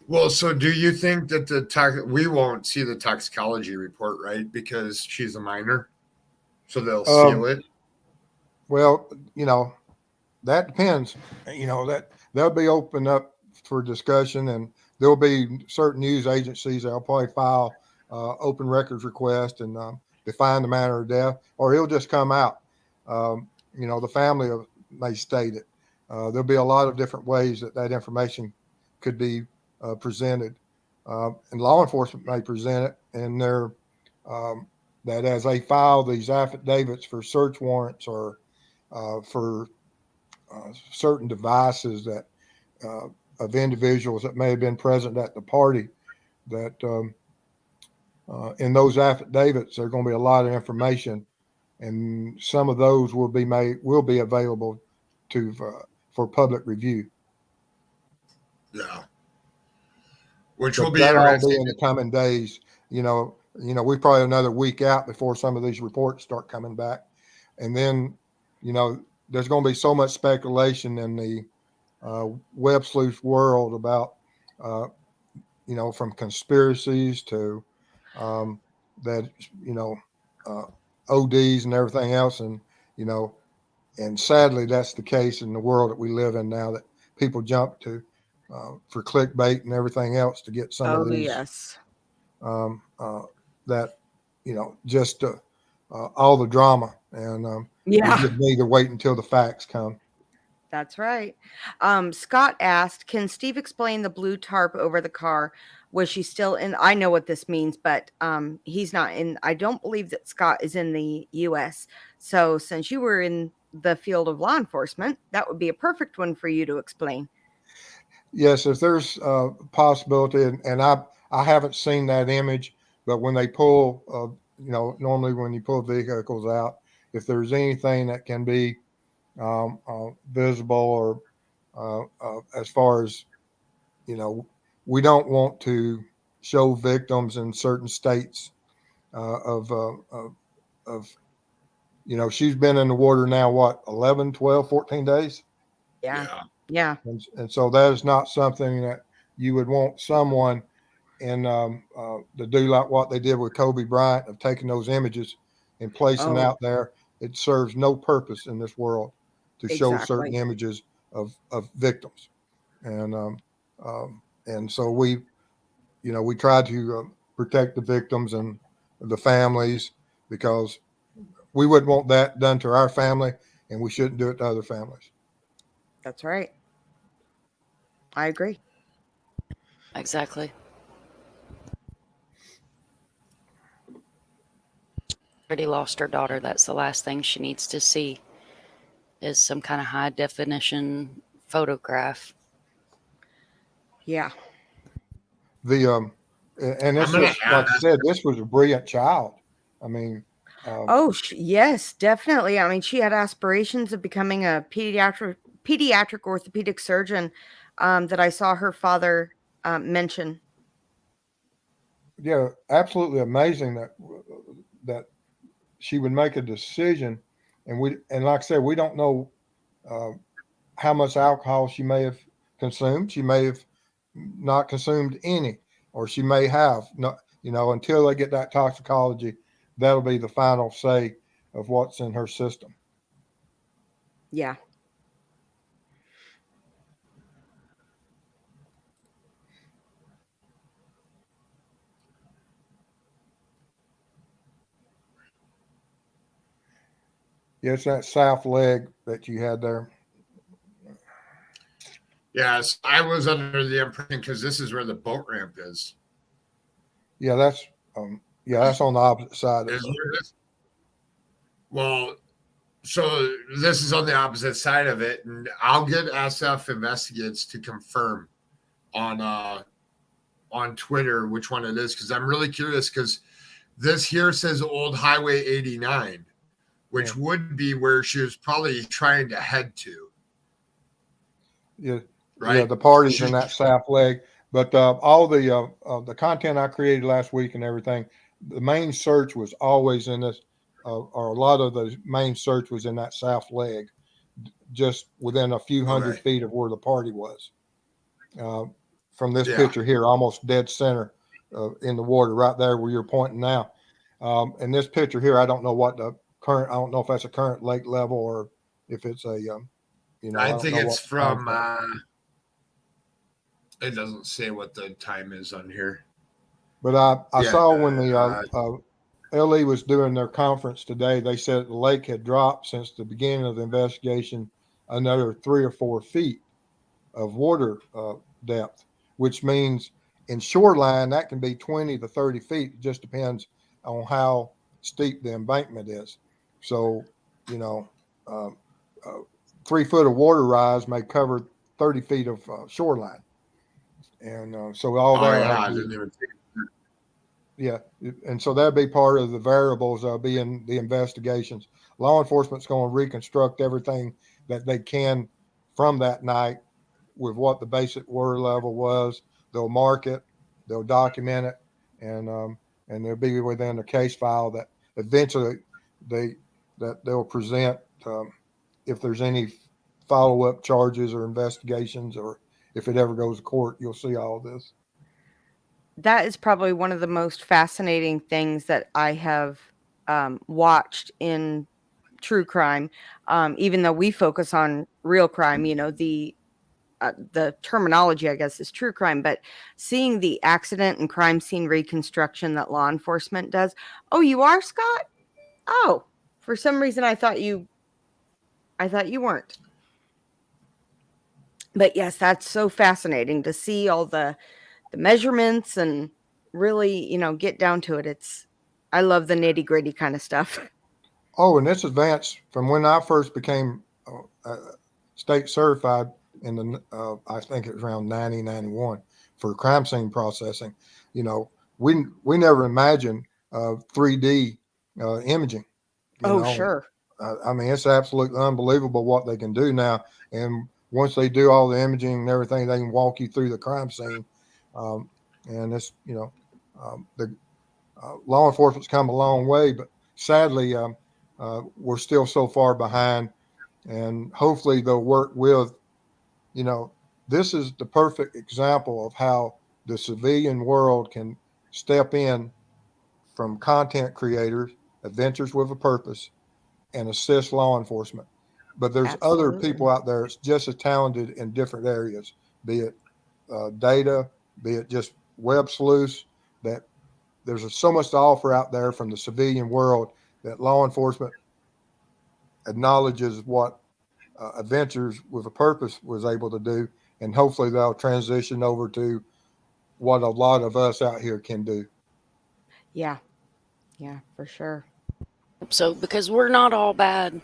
Well, so do you think that we won't see the toxicology report, right? Because she's a minor, so they'll seal it. Well, that depends. That they'll be open up for discussion, and there'll be certain news agencies that'll probably file open records request and define the manner of death, or he'll just come out. The family may state it. There'll be a lot of different ways that information could be presented, and law enforcement may present it, and that as they file these affidavits for search warrants or for certain devices that of individuals that may have been present at the party, that in those affidavits there are going to be a lot of information, and some of those will be available to for public review. Yeah. Which But will be that'll all interesting. be in the coming days. We probably another week out before some of these reports start coming back, and then there's going to be so much speculation in the web sleuth world about from conspiracies to that ODs and everything else. And, you know, and sadly, that's the case in the world that we live in now, that people jump to for clickbait and everything else to get some of Oh, these yes. that, you know, just all the drama. And we Yeah. just need to wait until the facts come. That's right. Scott asked, can Steve explain the blue tarp over the car? Was she still in? I know what this means, but he's not in. I don't believe that Scott is in the US. So since you were in the field of law enforcement, that would be a perfect one for you to explain. Yes, if there's a possibility, and I haven't seen that image, but when they pull, you know, normally when you pull vehicles out, if there's anything that can be visible or as far as, you know, we don't want to show victims in certain states of, you know, she's been in the water now, what, 11, 12, 14 days? Yeah. Yeah. And so that is not something that you would want someone in to do like what they did with Kobe Bryant, of taking those images and placing Oh, out there. It serves no purpose in this world to show certain exactly. images of victims. And and so we, you know, we try to protect the victims and the families, because we wouldn't want that done to our family, and we shouldn't do it to other families. That's right. I agree. Exactly. Already lost her daughter. That's the last thing she needs to see, is some kind of high definition photograph. Yeah. The and I'm this gonna is, like I ask. said, this was a brilliant child. I mean, Oh, yes, definitely. I mean, she had aspirations of becoming a pediatric orthopedic surgeon, that I saw her father mention. yeah, absolutely amazing that she would make a decision, and like I said, we don't know uh, how much alcohol she may have consumed. She may have not consumed any, or she may have not. You know, until they get that toxicology, that'll be the final say of what's in her system. Yeah. Yeah, it's that south leg that you had there. Yes, I was under the impression, because this is where the boat ramp is. Yeah, that's that's on the opposite side of Is where this? Well, so this is on the opposite side of it, and I'll get SF Investigates to confirm on Twitter which one it is, because I'm really curious, because this here says Old Highway 89, which would be where she was probably trying to head to. Yeah, right? yeah, the parties in that south leg. But all the content I created last week and everything, the main search was always in this, or a lot of the main search was in that south leg, just within a few hundred Okay. feet of where the party was. From this Yeah. picture here, almost dead center in the water, right there where you're pointing now. And this picture here, I don't know what the current. I don't know if that's a current lake level or if it's a you know, I don't think know it's what from. time It doesn't say what the time is on here. But I Yeah, saw when the LE was doing their conference today, they said the lake had dropped since the beginning of the investigation another 3 or 4 feet of water depth, which means in shoreline that can be 20 to 30 feet. It just depends on how steep the embankment is. So, you know, 3 foot of water rise may cover 30 feet of shoreline. And so all Oh that yeah, had I to be, didn't even think. yeah, and so that'd be part of the variables that'll be in the investigations. Law enforcement's going to reconstruct everything that they can from that night with what the basic water level was. They'll mark it, they'll document it, and they'll be within a case file that eventually they'll present if there's any follow up charges or investigations, or if it ever goes to court. You'll see all this. That is probably one of the most fascinating things that I have watched in true crime, even though we focus on real crime. The terminology, I guess, is true crime, but seeing the accident and crime scene reconstruction that law enforcement does. Oh, you are, Scott? Oh, for some reason I thought you weren't. But yes, that's so fascinating to see all the measurements and really, get down to it. I love the nitty gritty kind of stuff. Oh, and this advance from when I first became state certified in I think it was around 1991 for crime scene processing. We never imagined 3D imaging. Sure. I mean, it's absolutely unbelievable what they can do now. And once they do all the imaging and everything, they can walk you through the crime scene. And it's, the law enforcement's come a long way, but sadly, we're still so far behind. And hopefully they'll work with, this is the perfect example of how the civilian world can step in from content creators, adventures with a purpose, and assist law enforcement. But there's other people out there that's just as talented in different areas, be it data, be it just web sleuths, that there's so much to offer out there from the civilian world that law enforcement acknowledges what Adventures with a Purpose was able to do. And hopefully they'll transition over to what a lot of us out here can do. Yeah, for sure. So, because we're not all bad,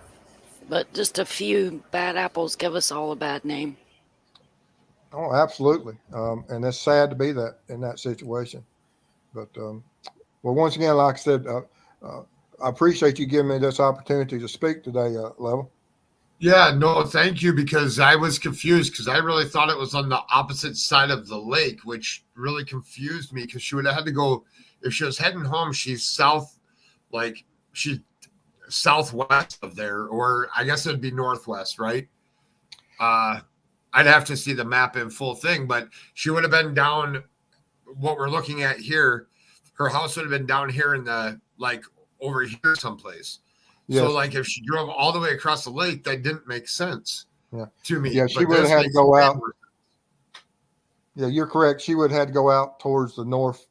but just a few bad apples give us all a bad name. Oh, absolutely. And it's sad to be in that situation. But, well, once again, like I said, I appreciate you giving me this opportunity to speak today, Level. Yeah, no, thank you, because I was confused because I really thought it was on the opposite side of the lake, which really confused me because she would have had to go, if she was heading home, she's southwest of there, or I guess it'd be northwest, right? I'd have to see the map in full thing, but she would have been down what we're looking at here. Her house would have been down here in over here someplace. Yes. So if she drove all the way across the lake, that didn't make sense to me. Yeah, she would have had to go out. Yeah, you're correct. She would have had to go out towards the north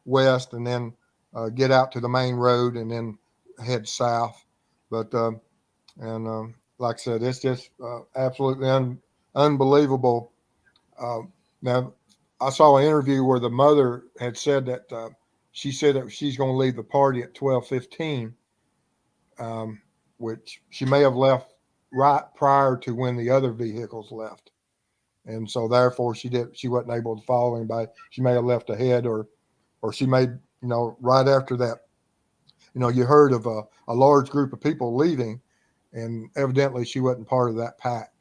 west and then get out to the main road and then head south. But like I said, it's just absolutely unbelievable. Now, I saw an interview where the mother had said that she said that she's going to leave the party at 12:15. Which she may have left right prior to when the other vehicles left. And so therefore she wasn't able to follow anybody. She may have left ahead or she may, right after that, you heard of a large group of people leaving, and evidently she wasn't part of that pack.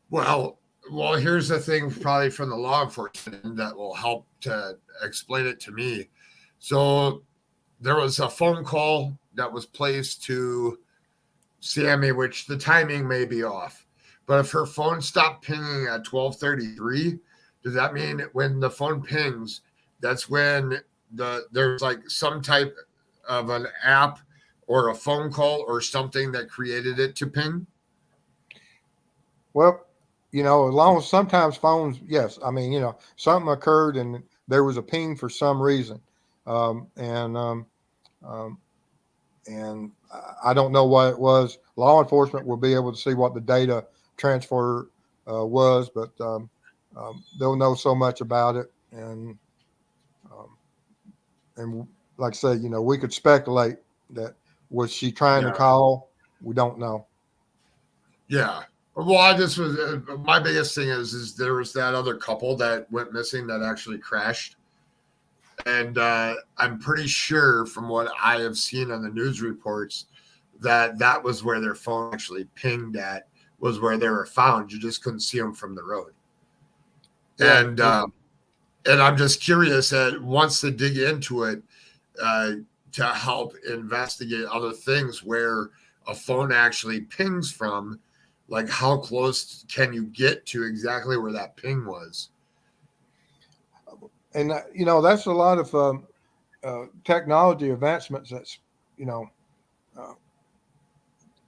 Well, here's the thing, probably from the law enforcement that will help to explain it to me. So there was a phone call that was placed to Sammy, which the timing may be off. But if her phone stopped pinging at 12:33, does that mean when the phone pings, that's when there's some type of an app or a phone call or something that created it to ping? Well, as long as sometimes phones, yes. I mean, something occurred and there was a ping for some reason. And I don't know what it was. Law enforcement will be able to see what the data transfer was, but they'll know so much about it. And like I said, we could speculate that was she trying to call? We don't know. Yeah. Well, I just was my biggest thing is there was that other couple that went missing that actually crashed. And I'm pretty sure from what I have seen on the news reports that was where their phone actually pinged at, was where they were found. You just couldn't see them from the road. Yeah. And I'm just curious that once they dig into it to help investigate other things where a phone actually pings from, how close can you get to exactly where that ping was? And, that's a lot of technology advancements that's, uh,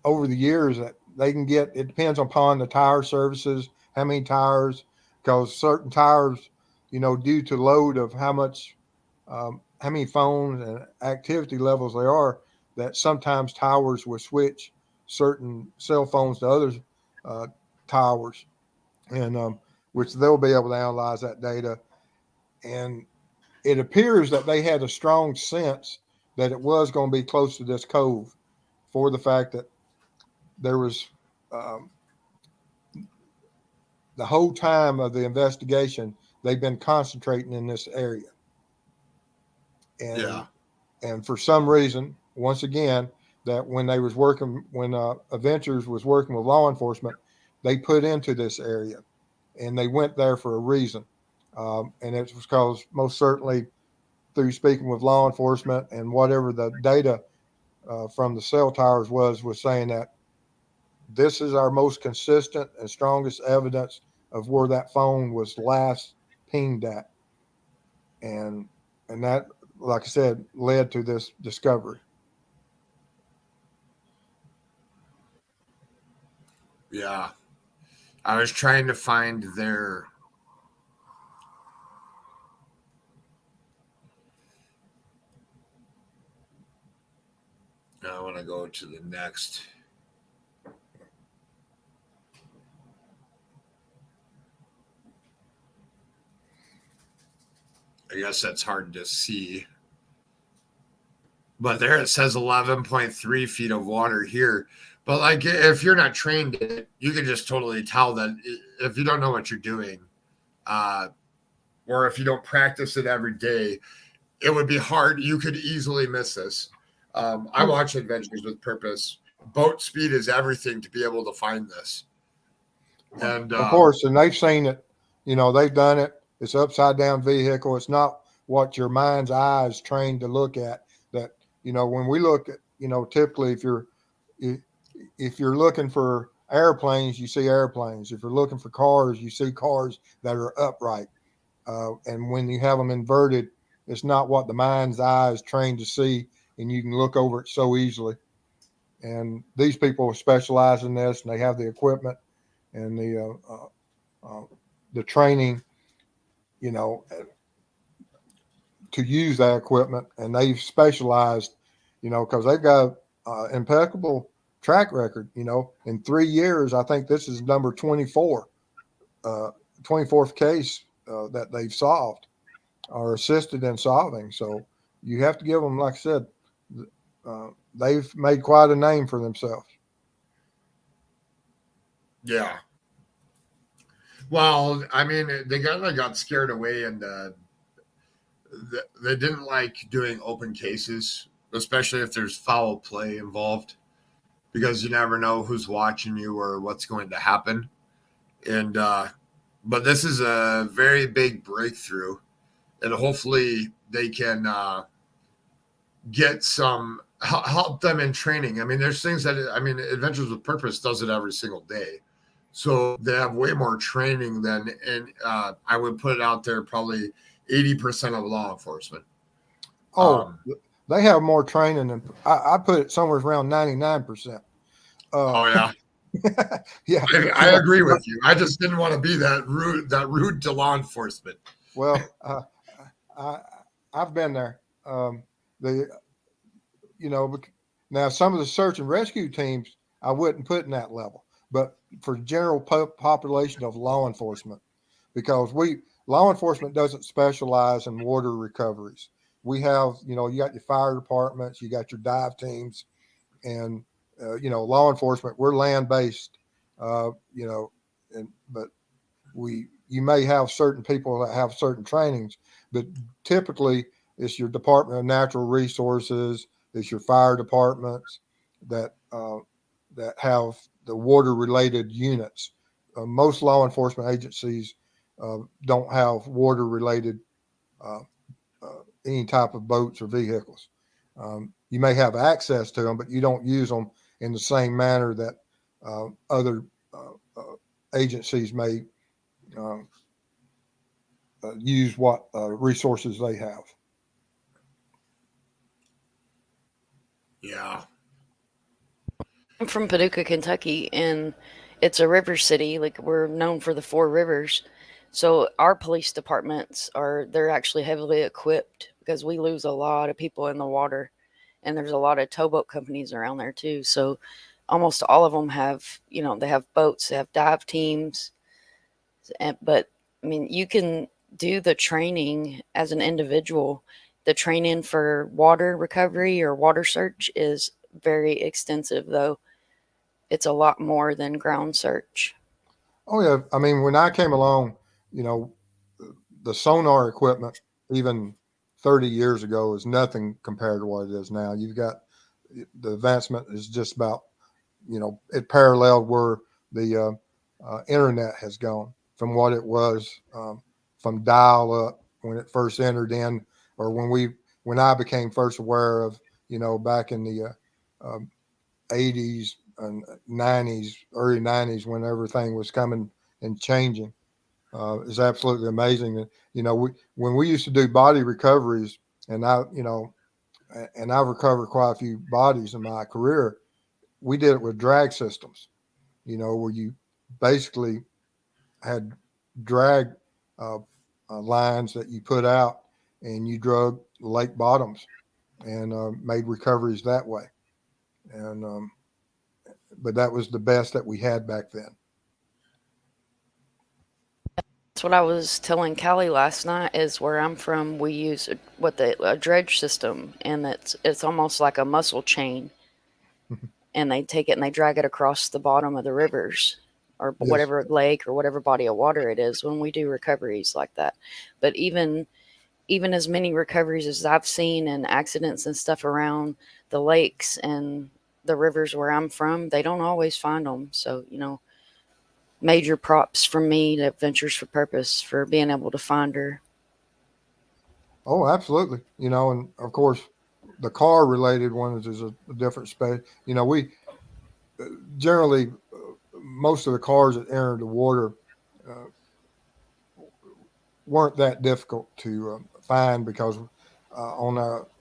over the years that they can get. It depends upon the tire services, how many tires, because certain tires, due to load of how much, how many phones and activity levels there are, that sometimes towers will switch certain cell phones to other towers, and which they'll be able to analyze that data. And it appears that they had a strong sense that it was going to be close to this cove, for the fact that there was, um, the whole time of the investigation, they've been concentrating in this area. And, Yeah. and for some reason, once again, that when Adventures was working with law enforcement, they put into this area, and they went there for a reason. And it was because, most certainly, through speaking with law enforcement and whatever the data from the cell towers was saying that this is our most consistent and strongest evidence of where that phone was last pinged at. And that, like I said, led to this discovery. Yeah. I was trying to find their. Now I want to go to the next. I guess that's hard to see. But there it says 11.3 feet of water here. But like, if you're not trained in it, you can just totally tell that if you don't know what you're doing, or if you don't practice it every day, it would be hard. You could easily miss this. I watch Adventures with Purpose. Boat speed is everything to be able to find this. And of course, and they've seen it, they've done it. It's upside down vehicle. It's not what your mind's eye is trained to look at. That, when we look at, typically if you're looking for airplanes, you see airplanes. If you're looking for cars, you see cars that are upright. And when you have them inverted, it's not what the mind's eye is trained to see, and you can look over it so easily. And these people specialize in this, and they have the equipment and the training, to use that equipment, and they've specialized, because they've got impeccable track record. In 3 years, I think this is number 24, 24th case that they've solved or assisted in solving. So you have to give them, like I said, they've made quite a name for themselves. yeah. Well, I mean, they kind of got scared away, and they didn't like doing open cases, especially if there's foul play involved, because you never know who's watching you or what's going to happen. And but this is a very big breakthrough, and hopefully they can get some help them in training. I mean, there's things that Adventures with Purpose does it every single day, so they have way more training than, and I would put it out there, probably 80% of law enforcement. They have more training than I put it somewhere around 99%. Oh yeah. Yeah, I agree with you. I just didn't want to be that rude to law enforcement. Well, I've been there. Now some of the search and rescue teams I wouldn't put in that level, but for general population of law enforcement, because law enforcement doesn't specialize in water recoveries. We have, you got your fire departments, you got your dive teams, and law enforcement, we're land based, but you may have certain people that have certain trainings, but typically it's your Department of Natural Resources, it's your fire departments that have the water related units. Most law enforcement agencies don't have water related any type of boats or vehicles. You may have access to them, but you don't use them in the same manner that other agencies may use what resources they have. Yeah. I'm from Paducah, Kentucky, and it's a river city. Like, we're known for the four rivers. So our police departments they're actually heavily equipped because we lose a lot of people in the water, and there's a lot of towboat companies around there too. So almost all of them have, they have boats, they have dive teams. But I mean, you can do the training as an individual. The training for water recovery or water search is very extensive, though. It's a lot more than ground search. Oh yeah, I mean, when I came along, you know, the sonar equipment, even 30 years ago, is nothing compared to what it is now. You've got the advancement is just about, it paralleled where the internet has gone from what it was from dial up when it first entered in, or when I became first aware of, back in the 80s and 90s, early 90s, when everything was coming and changing. Is absolutely amazing. And, when we used to do body recoveries, and I've recovered quite a few bodies in my career, we did it with drag systems, where you basically had drag uh, lines that you put out and you drug lake bottoms and made recoveries that way. And, but that was the best that we had back then. That's what I was telling Callie last night. Is where I'm from, we use a dredge system, and it's almost like a muscle chain, and they take it and they drag it across the bottom of the rivers or Yes. whatever lake or whatever body of water it is when we do recoveries like that. But even as many recoveries as I've seen and accidents and stuff around the lakes and the rivers where I'm from, they don't always find them. So, major props from me to Ventures for Purpose for being able to find her. Oh, absolutely. And of course, the car related ones is a different space. We generally, most of the cars that entered the water uh, weren't that difficult to find because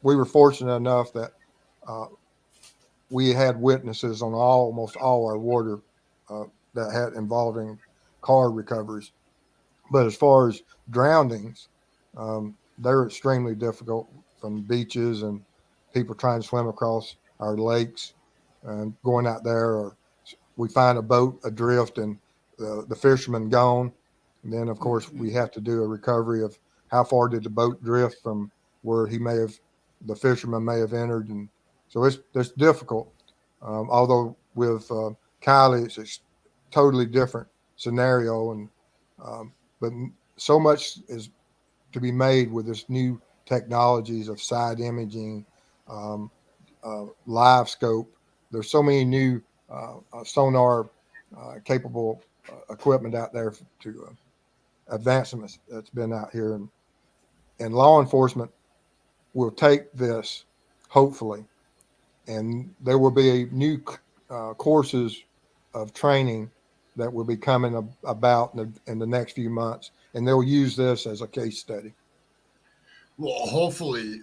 we were fortunate enough that uh, we had witnesses on almost all our water that had involving car recoveries. But as far as drownings, they're extremely difficult from beaches and people trying to swim across our lakes and going out there, or we find a boat adrift and the fisherman gone. And then, of course, we have to do a recovery of how far did the boat drift from where the fisherman may have entered. And so it's difficult. Although with Kiely, it's a totally different scenario. But so much is to be made with this new technologies of side imaging, um, live scope. There's so many new sonar capable equipment out there to advancements that's been out here, and law enforcement will take this hopefully, and there will be new courses of training that will be coming about in the next few months, and they'll use this as a case study. Well, hopefully,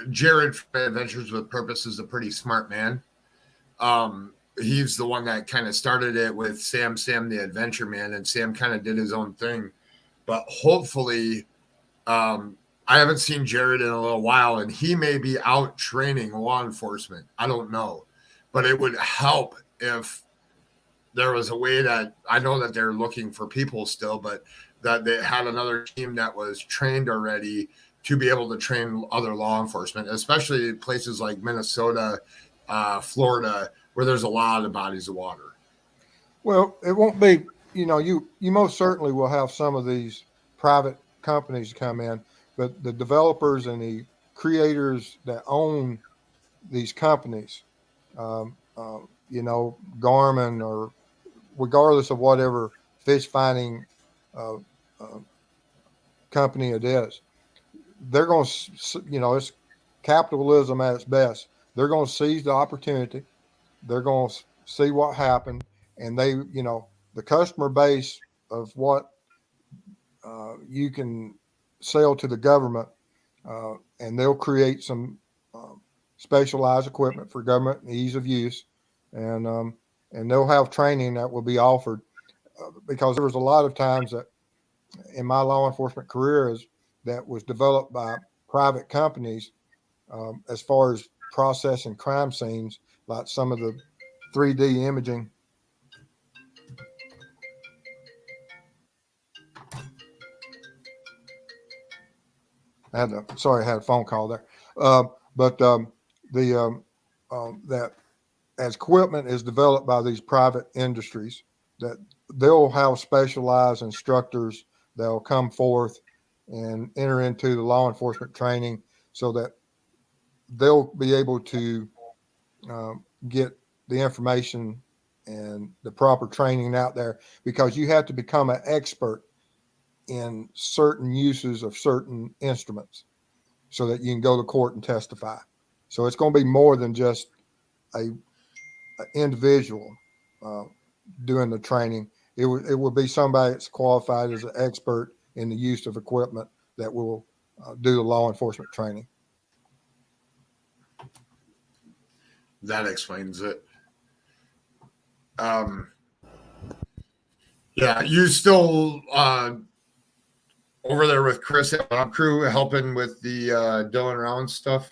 Jared from Adventures with Purpose is a pretty smart man. He's the one that kind of started it with Sam the Adventure Man, and Sam kind of did his own thing. But hopefully, I haven't seen Jared in a little while, and he may be out training law enforcement. I don't know, but it would help if there was a way that I know that they're looking for people still, but that they had another team that was trained already to be able to train other law enforcement, especially places like Minnesota, Florida, where there's a lot of bodies of water. Well, it won't be, you most certainly will have some of these private companies come in, but the developers and the creators that own these companies, Garmin, or regardless of whatever fish finding uh, uh, company it is, they're going to, it's capitalism at its best. They're going to seize the opportunity. They're going to see what happened, and the customer base of what you can sell to the government, and they'll create some specialized equipment for government and ease of use, and they'll have training that will be offered because there was a lot of times that in my law enforcement career is that was developed by private companies as far as processing crime scenes, like some of the 3D imaging. I had a phone call there. That as equipment is developed by these private industries, that they'll have specialized instructors that'll come forth and enter into the law enforcement training so that they'll be able to get the information and the proper training out there, because you have to become an expert in certain uses of certain instruments so that you can go to court and testify. So it's going to be more than just a individual doing the training. It will be somebody that's qualified as an expert in the use of equipment that will do the law enforcement training. That explains it. Yeah, you still over there with Chris and our crew helping with the Dylan Round stuff?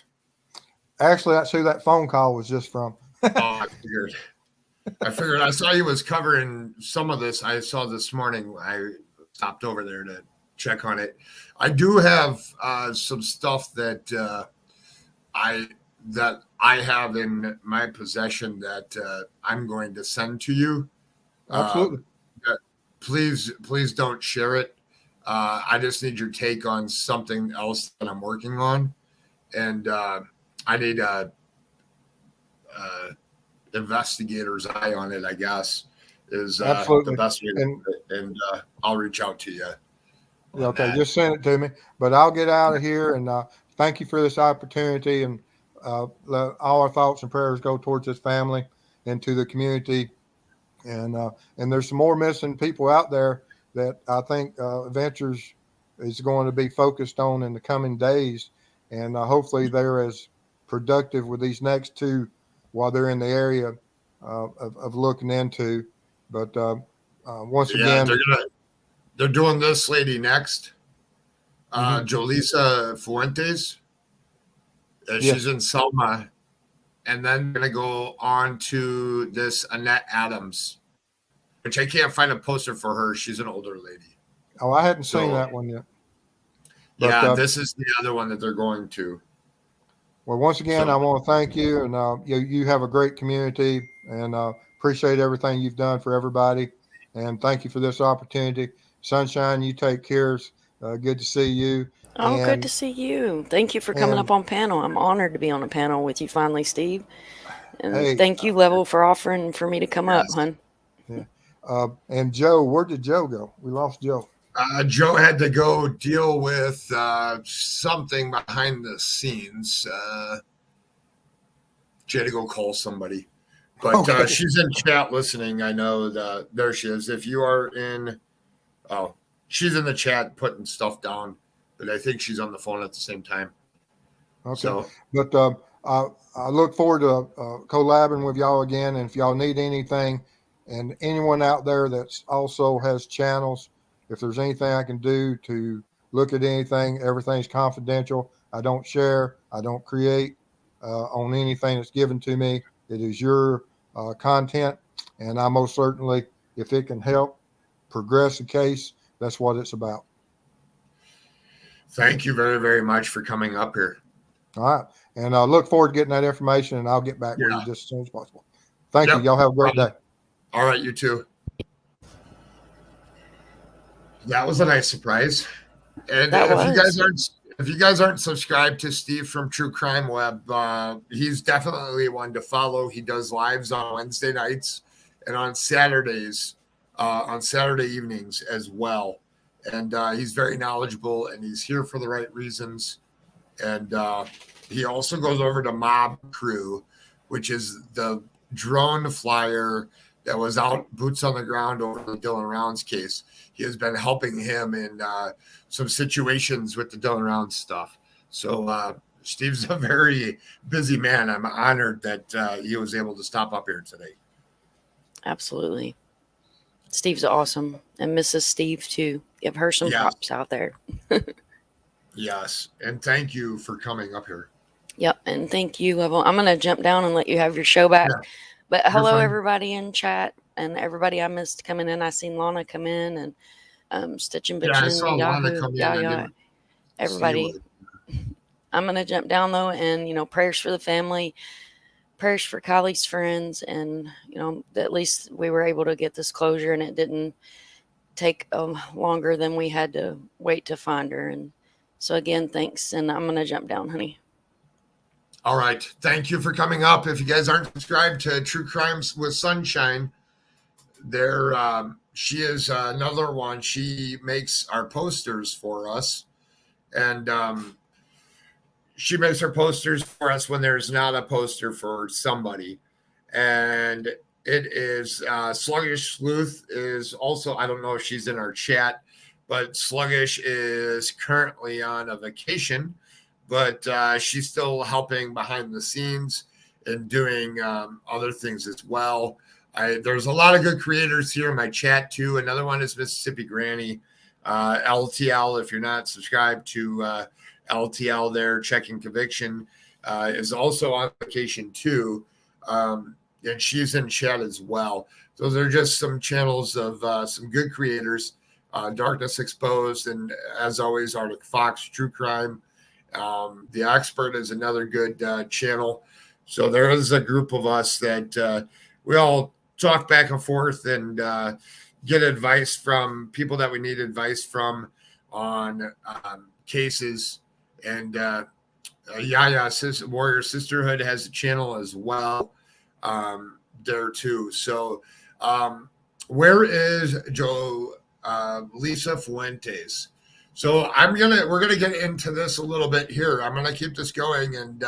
Actually, that's who that phone call was just from. I figured I saw you was covering some of this. I saw this morning. I stopped over there to check on it. I do have some stuff that I have in my possession that I'm going to send to you. Absolutely. Please don't share it. I just need your take on something else that I'm working on, and I need a investigator's eye on it, I guess, is the best way to do it. And I'll reach out to you. Okay, just send it to me. But I'll get out of here, and thank you for this opportunity, and let all our thoughts and prayers go towards this family and to the community. And there's some more missing people out there that I think Ventures is going to be focused on in the coming days. And hopefully they're as productive with these next two while they're in the area of looking into. But once again, they're doing this lady next, Jolissa Fuentes. She's in Selma, and then going to go on to this Annette Adams, which I can't find a poster for her. She's an older lady. Oh, I hadn't seen that one yet. But, this is the other one that they're going to. Well, once again, I want to thank you, and you have a great community, and appreciate everything you've done for everybody. And thank you for this opportunity. Sunshine, you take care. Good to see you. Oh, good to see you. Thank you for coming up on panel. I'm honored to be on a panel with you finally, Steve. And thank you, Level, for offering for me to come up, hun. Yeah. And Joe, where did Joe go? We lost Joe. Joe had to go deal with something behind the scenes. She had to go call somebody. But she's in chat listening. I know that there she is. If you are in, she's in the chat putting stuff down, but I think she's on the phone at the same time. Okay. So, but I look forward to collabing with y'all again. And if y'all need anything, and anyone out there that's also has channels, if there's anything I can do to look at anything, everything's confidential. I don't share. I don't create on anything that's given to me. It is your content, and I most certainly, if it can help progress the case, that's what it's about. Thank you very, very much for coming up here. All right. And I look forward to getting that information, and I'll get back with you just as soon as possible. Thank you. Y'all have a great day. All right, you too. That was a nice surprise. And if you guys aren't subscribed to Steve from True Crime Web, he's definitely one to follow. He does lives on Wednesday nights and on Saturdays, on Saturday evenings as well. And he's very knowledgeable, and he's here for the right reasons. And he also goes over to Mob Crew, which is the drone flyer that was out boots on the ground over the Dylan Rounds case. He has been helping him in some situations with the Dylan Rounds stuff. So Steve's a very busy man. I'm honored that he was able to stop up here today. Absolutely. Steve's awesome. And Mrs. Steve, too. Give her some Yes. props out there. Yes. And thank you for coming up here. Yep. And thank you. I'm going to jump down and let you have your show back. Yeah, But you're hello, fine. everybody in chat and everybody I missed coming in. I seen Lana come in and Stitch and Yeah, I Bitchin, saw Lana Yahoo, come in. yeah, I yeah. didn't see Everybody. what. I'm going to jump down though, and, you know, prayers for the family, prayers for Kylie's friends, and, you know, at least we were able to get this closure and it didn't take longer than we had to wait to find her. And so again, thanks. And I'm going to jump down, honey. All right. Thank you for coming up. If you guys aren't subscribed to True Crimes with Sunshine, there she is another one. She makes our posters for us, and she makes her posters for us when there's not a poster for somebody. And it is Sluggish Sleuth is also, I don't know if she's in our chat, but Sluggish is currently on a vacation, but she's still helping behind the scenes and doing other things as well. There's a lot of good creators here in my chat too. Another one is Mississippi Granny, LTL. If you're not subscribed to LTL there, Checking Conviction, is also on vacation too. And she's in chat as well. Those are just some channels of some good creators. Darkness Exposed, and as always, ArcticFox, True Crime. The Expert is another good channel. So there is a group of us that we all talk back and forth and get advice from people that we need advice from on cases. And Warrior Sisterhood has a channel as well there too. So where is Jolissa Fuentes? So we're gonna get into this a little bit here. I'm gonna keep this going and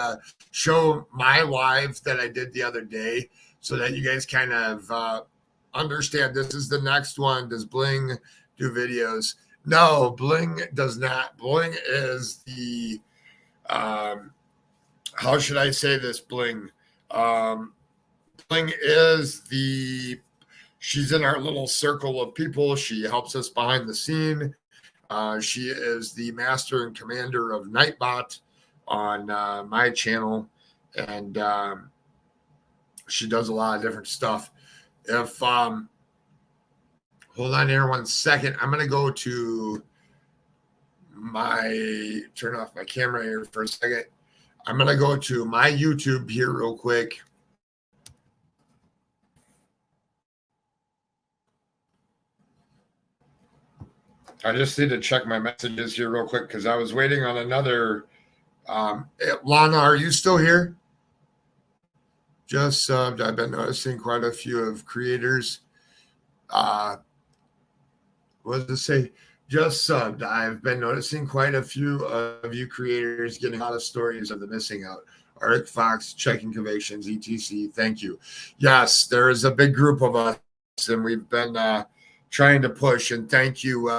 show my live that I did the other day so that you guys kind of understand. This is the next one. Does Bling do videos? No, Bling does not. Bling is the how should I say this? Bling is she's in our little circle of people. She helps us behind the scene. She is the master and commander of Nightbot on my channel, and she does a lot of different stuff. If hold on here 1 second, I'm gonna go to turn off my camera here for a second. I'm gonna go to my YouTube here real quick. I just need to check my messages here real quick because I was waiting on another. Lana, are you still here? Just subbed. I've been noticing quite a few of creators. What does it say? Just subbed. I've been noticing quite a few of you creators getting a lot of stories of the missing out. ArcticFox, Checking Convictions, etc. Thank you. Yes, there is a big group of us, and we've been trying to push. And thank you,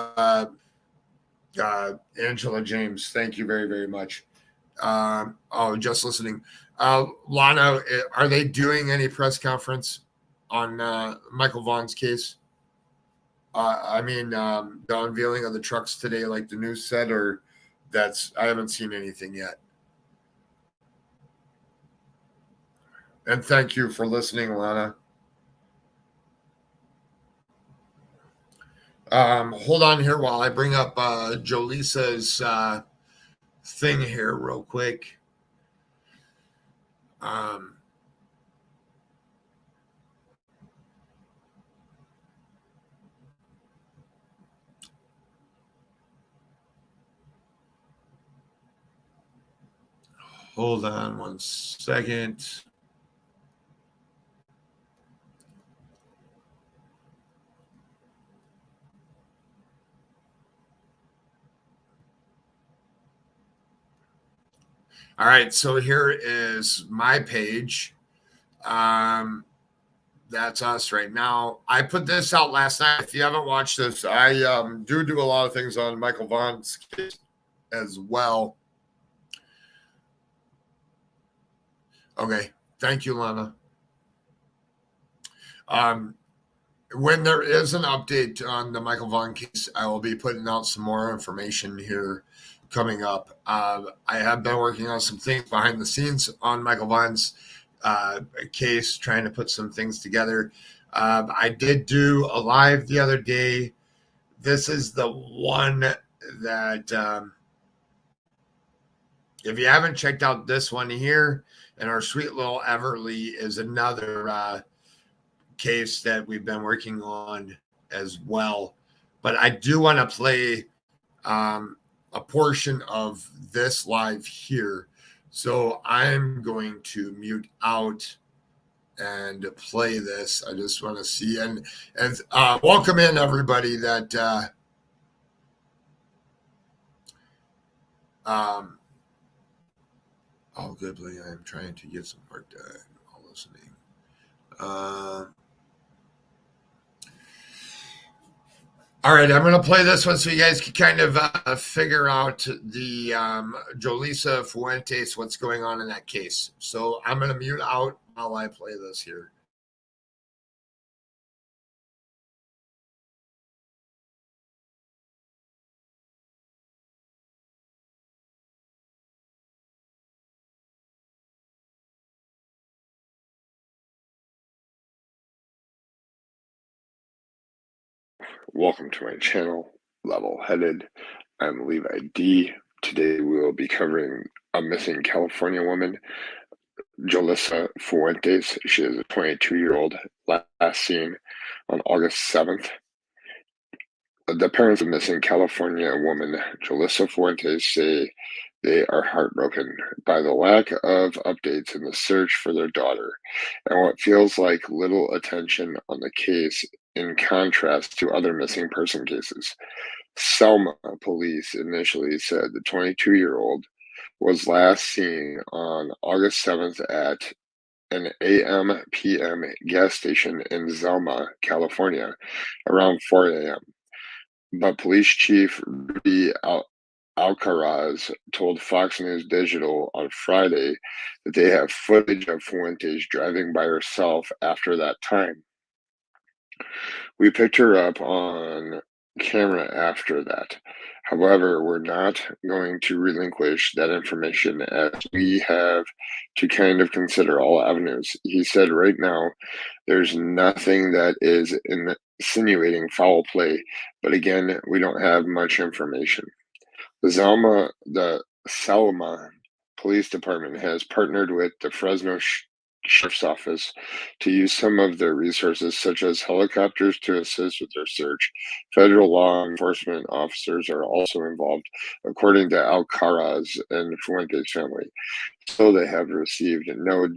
Angela James. Thank you very, very much. Just listening. Lana, are they doing any press conference on Michael Vaughn's case? I mean, the unveiling of the trucks today, like the news said, or I haven't seen anything yet. And thank you for listening, Lana. Hold on here while I bring up Jolissa's thing here real quick. Hold on 1 second. All right, so here is my page. That's us right now. I put this out last night. If you haven't watched this, I do a lot of things on Michael Vaughn's case as well. Okay. Thank you, Lana. When there is an update on the Michael Vaughn case, I will be putting out some more information here coming up. I have been working on some things behind the scenes on Michael Vaughn's case, trying to put some things together. I did do a live the other day. This is the one that, if you haven't checked out this one here, and our sweet little Everly is another case that we've been working on as well. But I do want to play a portion of this live here. So I'm going to mute out and play this. I just want to see and welcome in everybody that oh goodly, I'm trying to get some work done while listening. All right, I'm going to play this one so you guys can kind of figure out the Jolisa Fuentes, what's going on in that case. So I'm going to mute out while I play this here. Welcome to my channel, Level Headed. I'm Levi D. Today we will be covering a missing California woman, Jolissa Fuentes. She is a 22-year-old, last seen on August 7th. The parents of missing California woman, Jolissa Fuentes, say they are heartbroken by the lack of updates in the search for their daughter and what feels like little attention on the case in contrast to other missing person cases. Selma police initially said the 22-year-old was last seen on August 7th at an AM/PM gas station in Selma, California, around 4 a.m. But Police Chief Rudy Alcaraz told Fox News Digital on Friday that they have footage of Fuentes driving by herself after that time. We picked her up on camera after that. However, we're not going to relinquish that information as we have to kind of consider all avenues. He said right now, there's nothing that is insinuating foul play, but again, we don't have much information. The Selma Police Department has partnered with the Fresno Sheriff's Office to use some of their resources, such as helicopters, to assist with their search. Federal law enforcement officers are also involved, according to Alcaraz and Fuentes family. So they have received no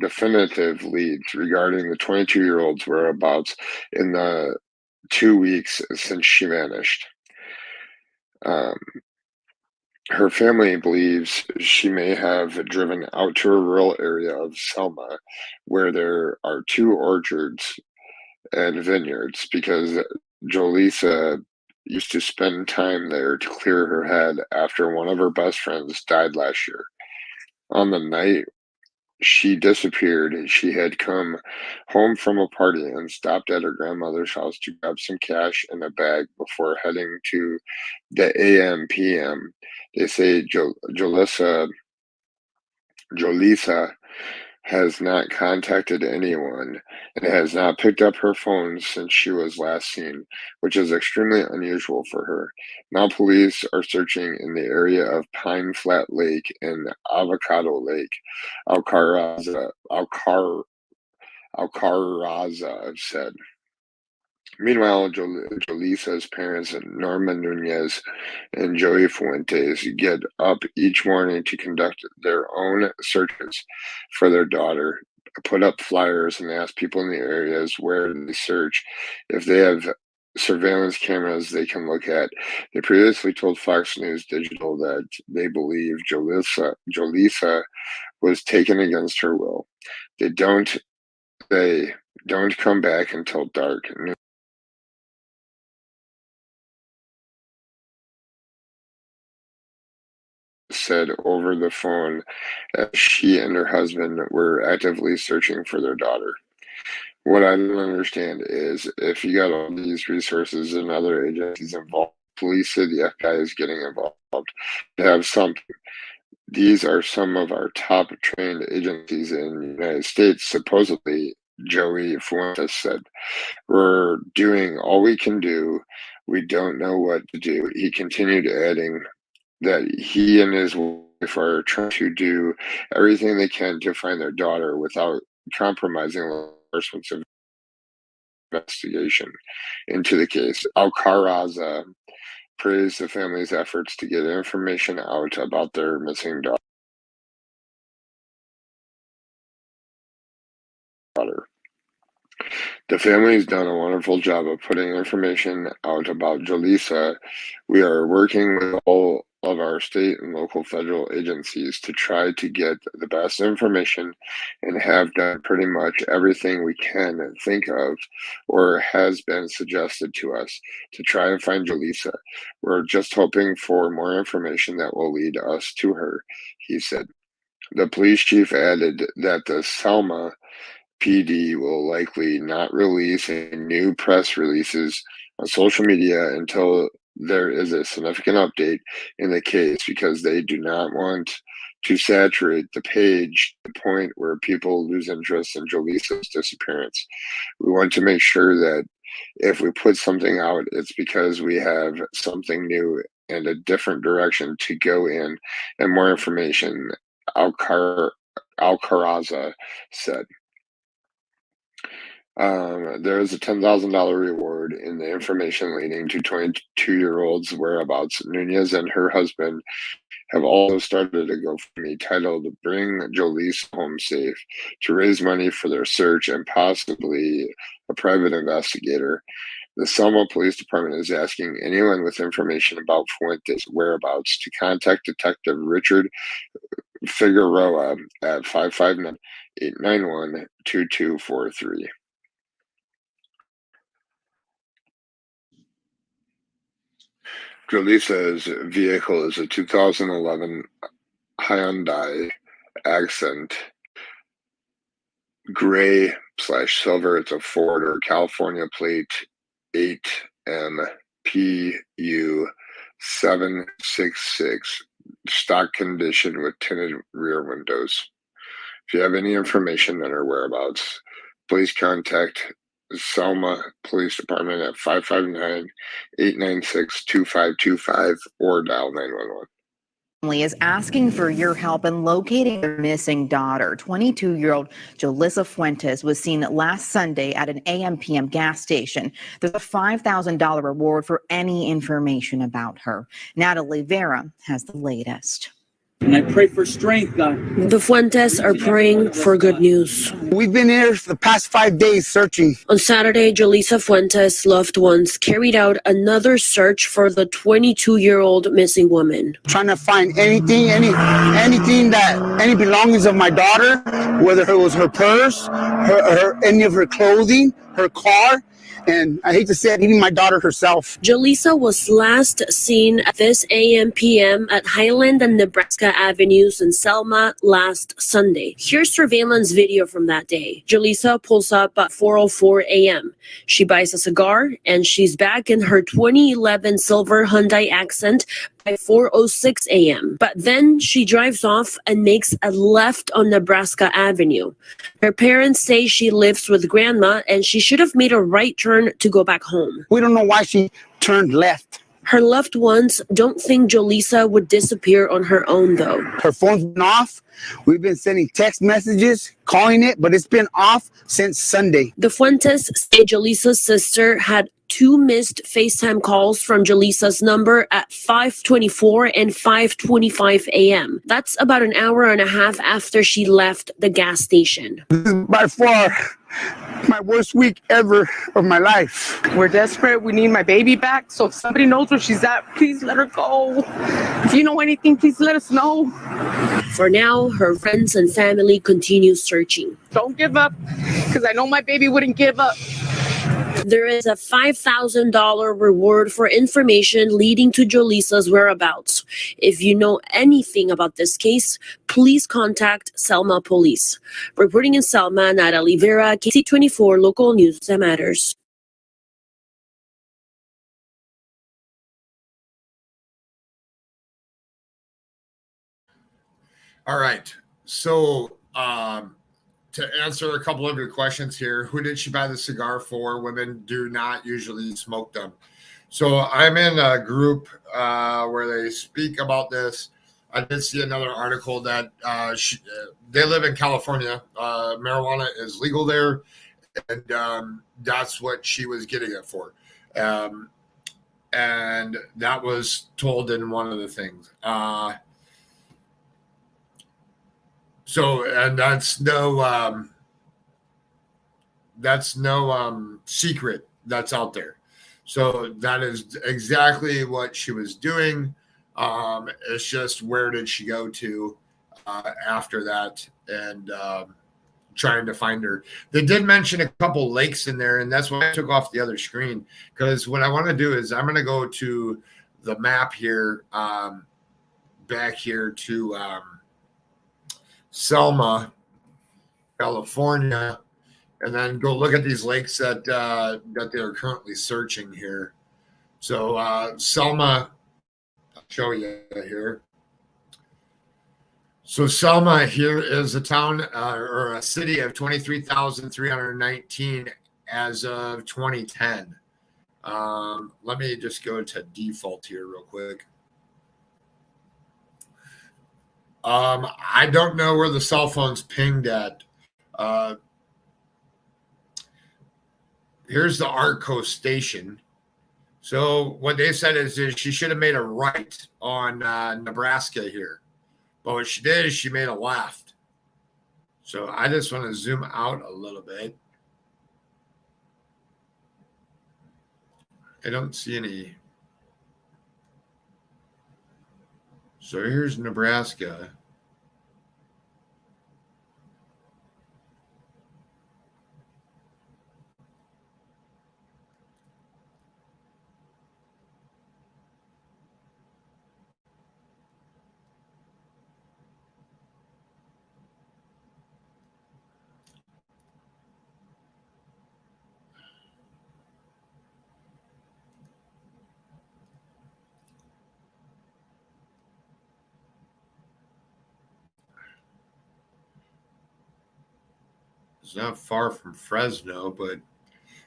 definitive leads regarding the 22-year-old's whereabouts in the 2 weeks since she vanished. Her family believes she may have driven out to a rural area of Selma where there are 2 orchards and vineyards because Jolisa used to spend time there to clear her head after one of her best friends died last year. On the night she disappeared, she had come home from a party and stopped at her grandmother's house to grab some cash in a bag before heading to the AM/PM. They say Jolisa has not contacted anyone and has not picked up her phone since she was last seen, which is extremely unusual for her. Now police are searching in the area of Pine Flat Lake and Avocado Lake. Alcaraza said. Meanwhile, Jolisa's parents, Norma Nunez and Joey Fuentes, get up each morning to conduct their own searches for their daughter, put up flyers, and ask people in the areas where they search if they have surveillance cameras they can look at. They previously told Fox News Digital that they believe Jolisa was taken against her will. They don't come back until dark. said over the phone that she and her husband were actively searching for their daughter. What I don't understand is if you got all these resources and other agencies involved, police or the FBI is getting involved to have something. These are some of our top trained agencies in the United States, supposedly, Jolissa Fuentes said. We're doing all we can do. We don't know what to do. He continued adding that he and his wife are trying to do everything they can to find their daughter without compromising law enforcement's investigation into the case. Alcaraza praised the family's efforts to get information out about their missing daughter. The family has done a wonderful job of putting information out about Jolissa. We are working with all of our state and local federal agencies to try to get the best information and have done pretty much everything we can think of or has been suggested to us to try and find Jolissa. We're just hoping for more information that will lead us to her, he said. The police chief added that the Selma PD will likely not release any new press releases on social media until there is a significant update in the case because they do not want to saturate the page to the point where people lose interest in Jolissa's disappearance. We want to make sure that if we put something out, it's because we have something new and a different direction to go in and more information, Alcaraza said. There is a $10,000 reward in the information leading to 22-year-old's whereabouts. Nunez and her husband have also started a GoFundMe titled Bring Jolissa Home Safe to raise money for their search and possibly a private investigator. The Selma Police Department is asking anyone with information about Fuentes' whereabouts to contact Detective Richard Figueroa at 559-891-2243. Jolissa's vehicle is a 2011 Hyundai Accent, gray/silver. It's a Ford or California plate 8MPU 766, stock condition with tinted rear windows. If you have any information on her whereabouts, please contact Selma Police Department at 559-896-2525 or dial 911. Is asking for your help in locating their missing daughter. 22-year-old Jolissa Fuentes was seen last Sunday at an AM/PM gas station. There's a $5,000 reward for any information about her. Natalie Vera has the latest. And I pray for strength, God. The Fuentes are praying for good news. We've been here for the past 5 days searching. On Saturday, Jolissa Fuentes' loved ones carried out another search for the 22-year-old missing woman. Trying to find anything that, any belongings of my daughter, whether it was her purse, any of her clothing, her car, and I hate to say it, even my daughter herself. Jolissa was last seen at this AM/PM at Highland and Nebraska Avenues in Selma last Sunday. Here's surveillance video from that day. Jolissa pulls up at 4:04 a.m. She buys a cigar and she's back in her 2011 silver Hyundai Accent by 4:06 a.m. But then she drives off and makes a left on Nebraska Avenue. Her parents say she lives with grandma and she should have made a right turn to go back home. We don't know why she turned left. Her loved ones don't think Jolissa would disappear on her own, though. Her phone's been off. We've been sending text messages, calling it, but it's been off since Sunday. The Fuentes say Jolissa's sister had 2 missed FaceTime calls from Jolissa's number at 5:24 and 5:25 a.m. That's about an hour and a half after she left the gas station. This is by far my worst week ever of my life. We're desperate. We need my baby back. So if somebody knows where she's at, please let her go. If you know anything, please let us know. For now, her friends and family continue searching. Don't give up, because I know my baby wouldn't give up. There is a $5,000 reward for information leading to Jolisa's whereabouts. If you know anything about this case, please contact Selma Police. Reporting in Selma, Nada Oliveira, KC24 Local News That Matters. All right. So to answer a couple of your questions here, who did she buy the cigar for? Women do not usually smoke them. So I'm in a group where they speak about this. I did see another article that they live in California. Marijuana is legal there, and that's what she was getting it for. And that was told in one of the things. So, and that's no secret that's out there. So that is exactly what she was doing. It's just where did she go to after that, and trying to find her. They did mention a couple lakes in there, and that's why I took off the other screen, because what I want to do is I'm going to go to the map here, back here to Selma, California, and then go look at these lakes that that they're currently searching here. So Selma, I'll show you here. So Selma here is a town or a city of 23,319 as of 2010. Let me just go to default here real quick. I don't know where the cell phone's pinged at. Here's the Arco station. So what they said is she should have made a right on Nebraska here. But what she did is she made a left. So I just want to zoom out a little bit. I don't see any. So here's Nebraska. It's not far from Fresno, but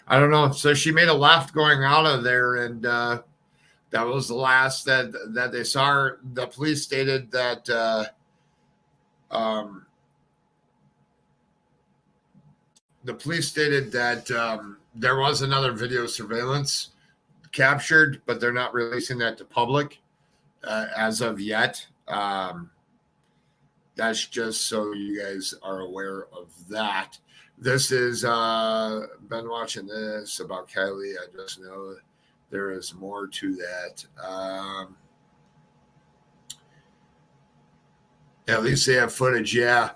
I don't know. So she made a left going out of there, and that was the last that they saw her. The police stated that there was another video surveillance captured, but they're not releasing that to public as of yet. That's just so you guys are aware of that. This is been watching this about Kiely. I just know there is more to that. At least they have footage, yeah.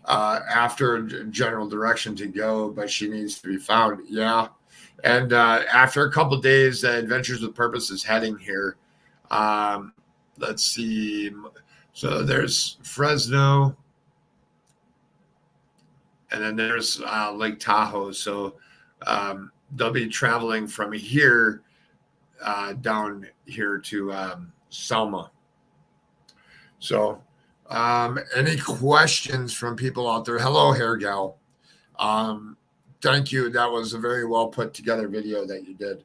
After general direction to go, but she needs to be found, yeah. And after a couple days, Adventures with Purpose is heading here. Let's see. So there's Fresno. And then there's Lake Tahoe. So they'll be traveling from here down here to Selma. So any questions from people out there? Hello, Hair Gal. Thank you. That was a very well put together video that you did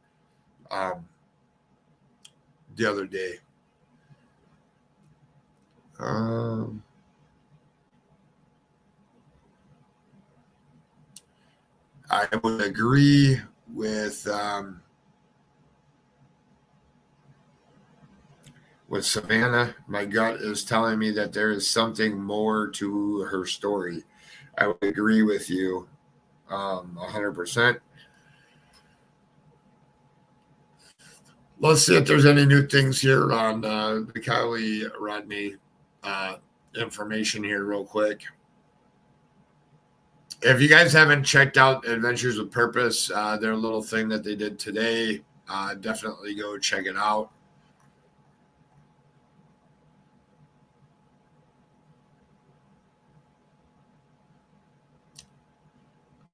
the other day. I would agree with Savannah. My gut is telling me that there is something more to her story. I would agree with you 100%. Let's see if there's any new things here on the Kiely Rodni information here real quick. if you guys haven't checked out Adventures with Purpose, their little thing that they did today, definitely go check it out.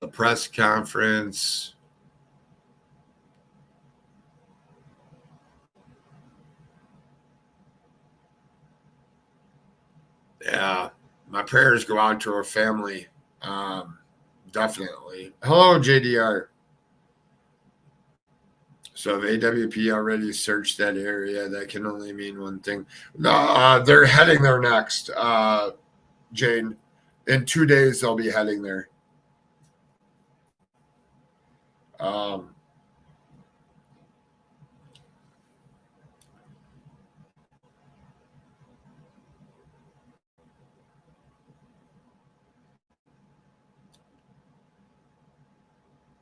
The press conference. Yeah, my prayers go out to her family. Definitely. Hello, JDR. So if AWP already searched that area, that can only mean one thing. No, they're heading there next, Jane. In 2 days, they'll be heading there.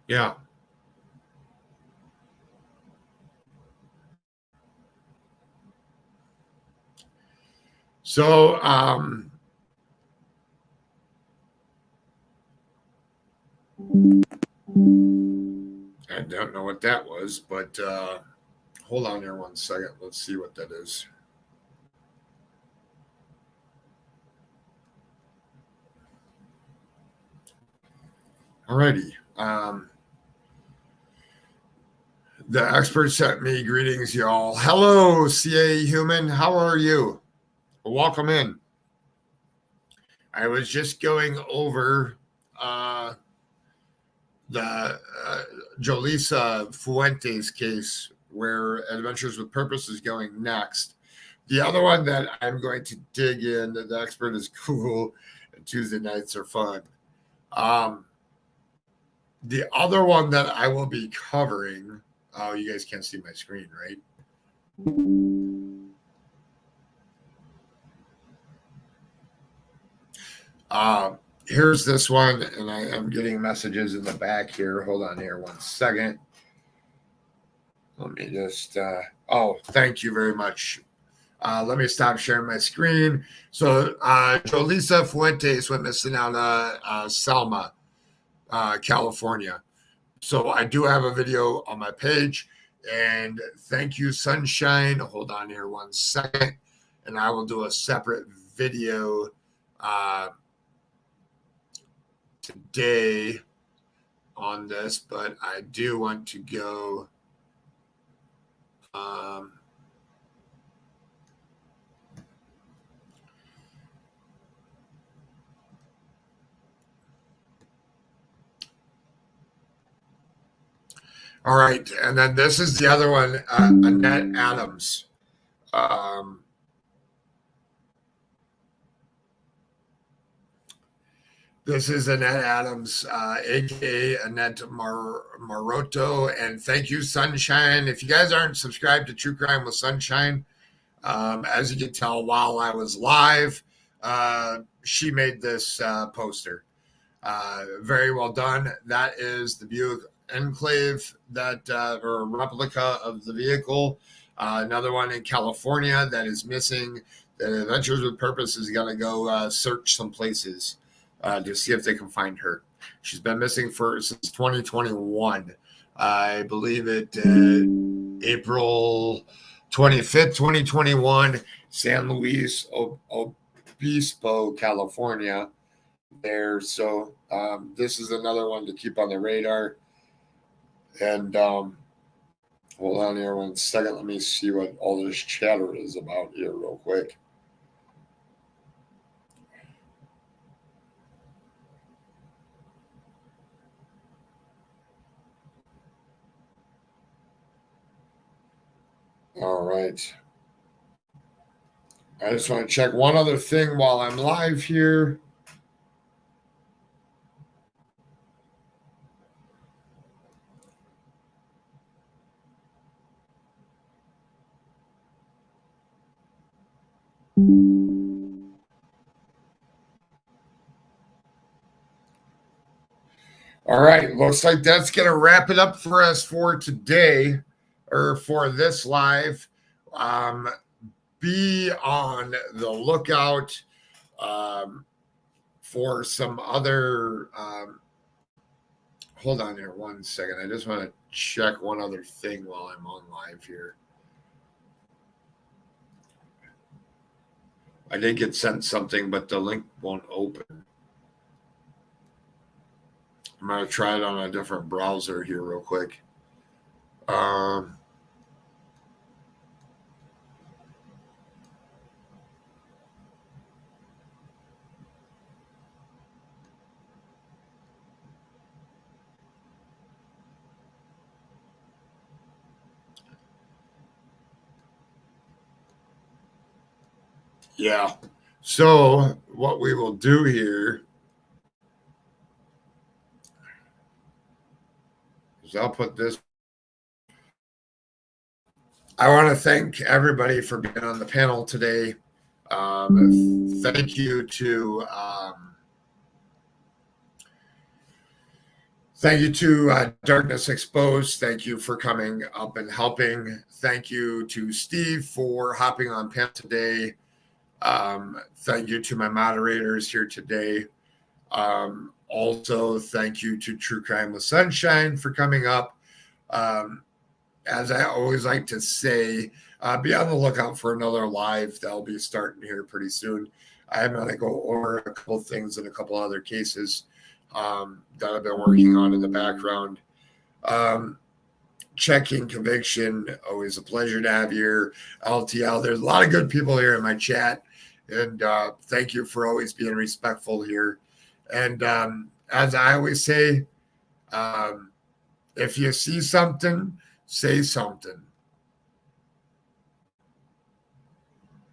Yeah. So, I don't know what that was, but hold on there 1 second. Let's see what that is. Alrighty. The expert sent me greetings, y'all. Hello, CA Human. How are you? Welcome in. I was just going over the Jolisa Fuentes case where Adventures with Purpose is going next. The other one that I'm going to dig in, the expert is cool, and Tuesday nights are fun. The other one that I will be covering, oh, you guys can't see my screen, right? Here's this one, and I am getting messages in the back here. Hold on here 1 second. Let me just, oh, thank you very much. Let me stop sharing my screen. So, Jolisa Fuentes went missing out of Selma, California. So I do have a video on my page, and thank you, Sunshine. Hold on here 1 second, and I will do a separate video today on this, but I do want to go all right, and then this is the other one, Annette Adams. This is Annette Adams, aka Annette Maroto, and thank you, Sunshine. If you guys aren't subscribed to True Crime with Sunshine, as you can tell while I was live, she made this poster. Very well done. That is the Buick Enclave, that or replica of the vehicle. Another one in California that is missing. The Adventures with Purpose is going to go search some places to see if they can find her. She's been missing since 2021. I believe it April 25th, 2021, San Luis Obispo, California. There, so this is another one to keep on the radar. And hold on here 1 second. Let me see what all this chatter is about here real quick. All right. I just want to check one other thing while I'm live here. All right, looks like that's going to wrap it up for us for today, or for this live. Be on the lookout for some other, hold on here 1 second. I just want to check one other thing while I'm on live here. I did get sent something, but the link won't open. I'm going to try it on a different browser here real quick. Yeah. So what we will do here is I'll put this. I want to thank everybody for being on the panel today. Thank you to Darkness Exposed. Thank you for coming up and helping. Thank you to Steve for hopping on panel today. Thank you to my moderators here today. Also, thank you to True Crime with Sunshine for coming up. As I always like to say, be on the lookout for another live that'll be starting here pretty soon. I'm going to go over a couple things and a couple other cases that I've been working on in the background. Checking conviction, always a pleasure to have you here. LTL, there's a lot of good people here in my chat. And thank you for always being respectful here. And as I always say, if you see something, say something.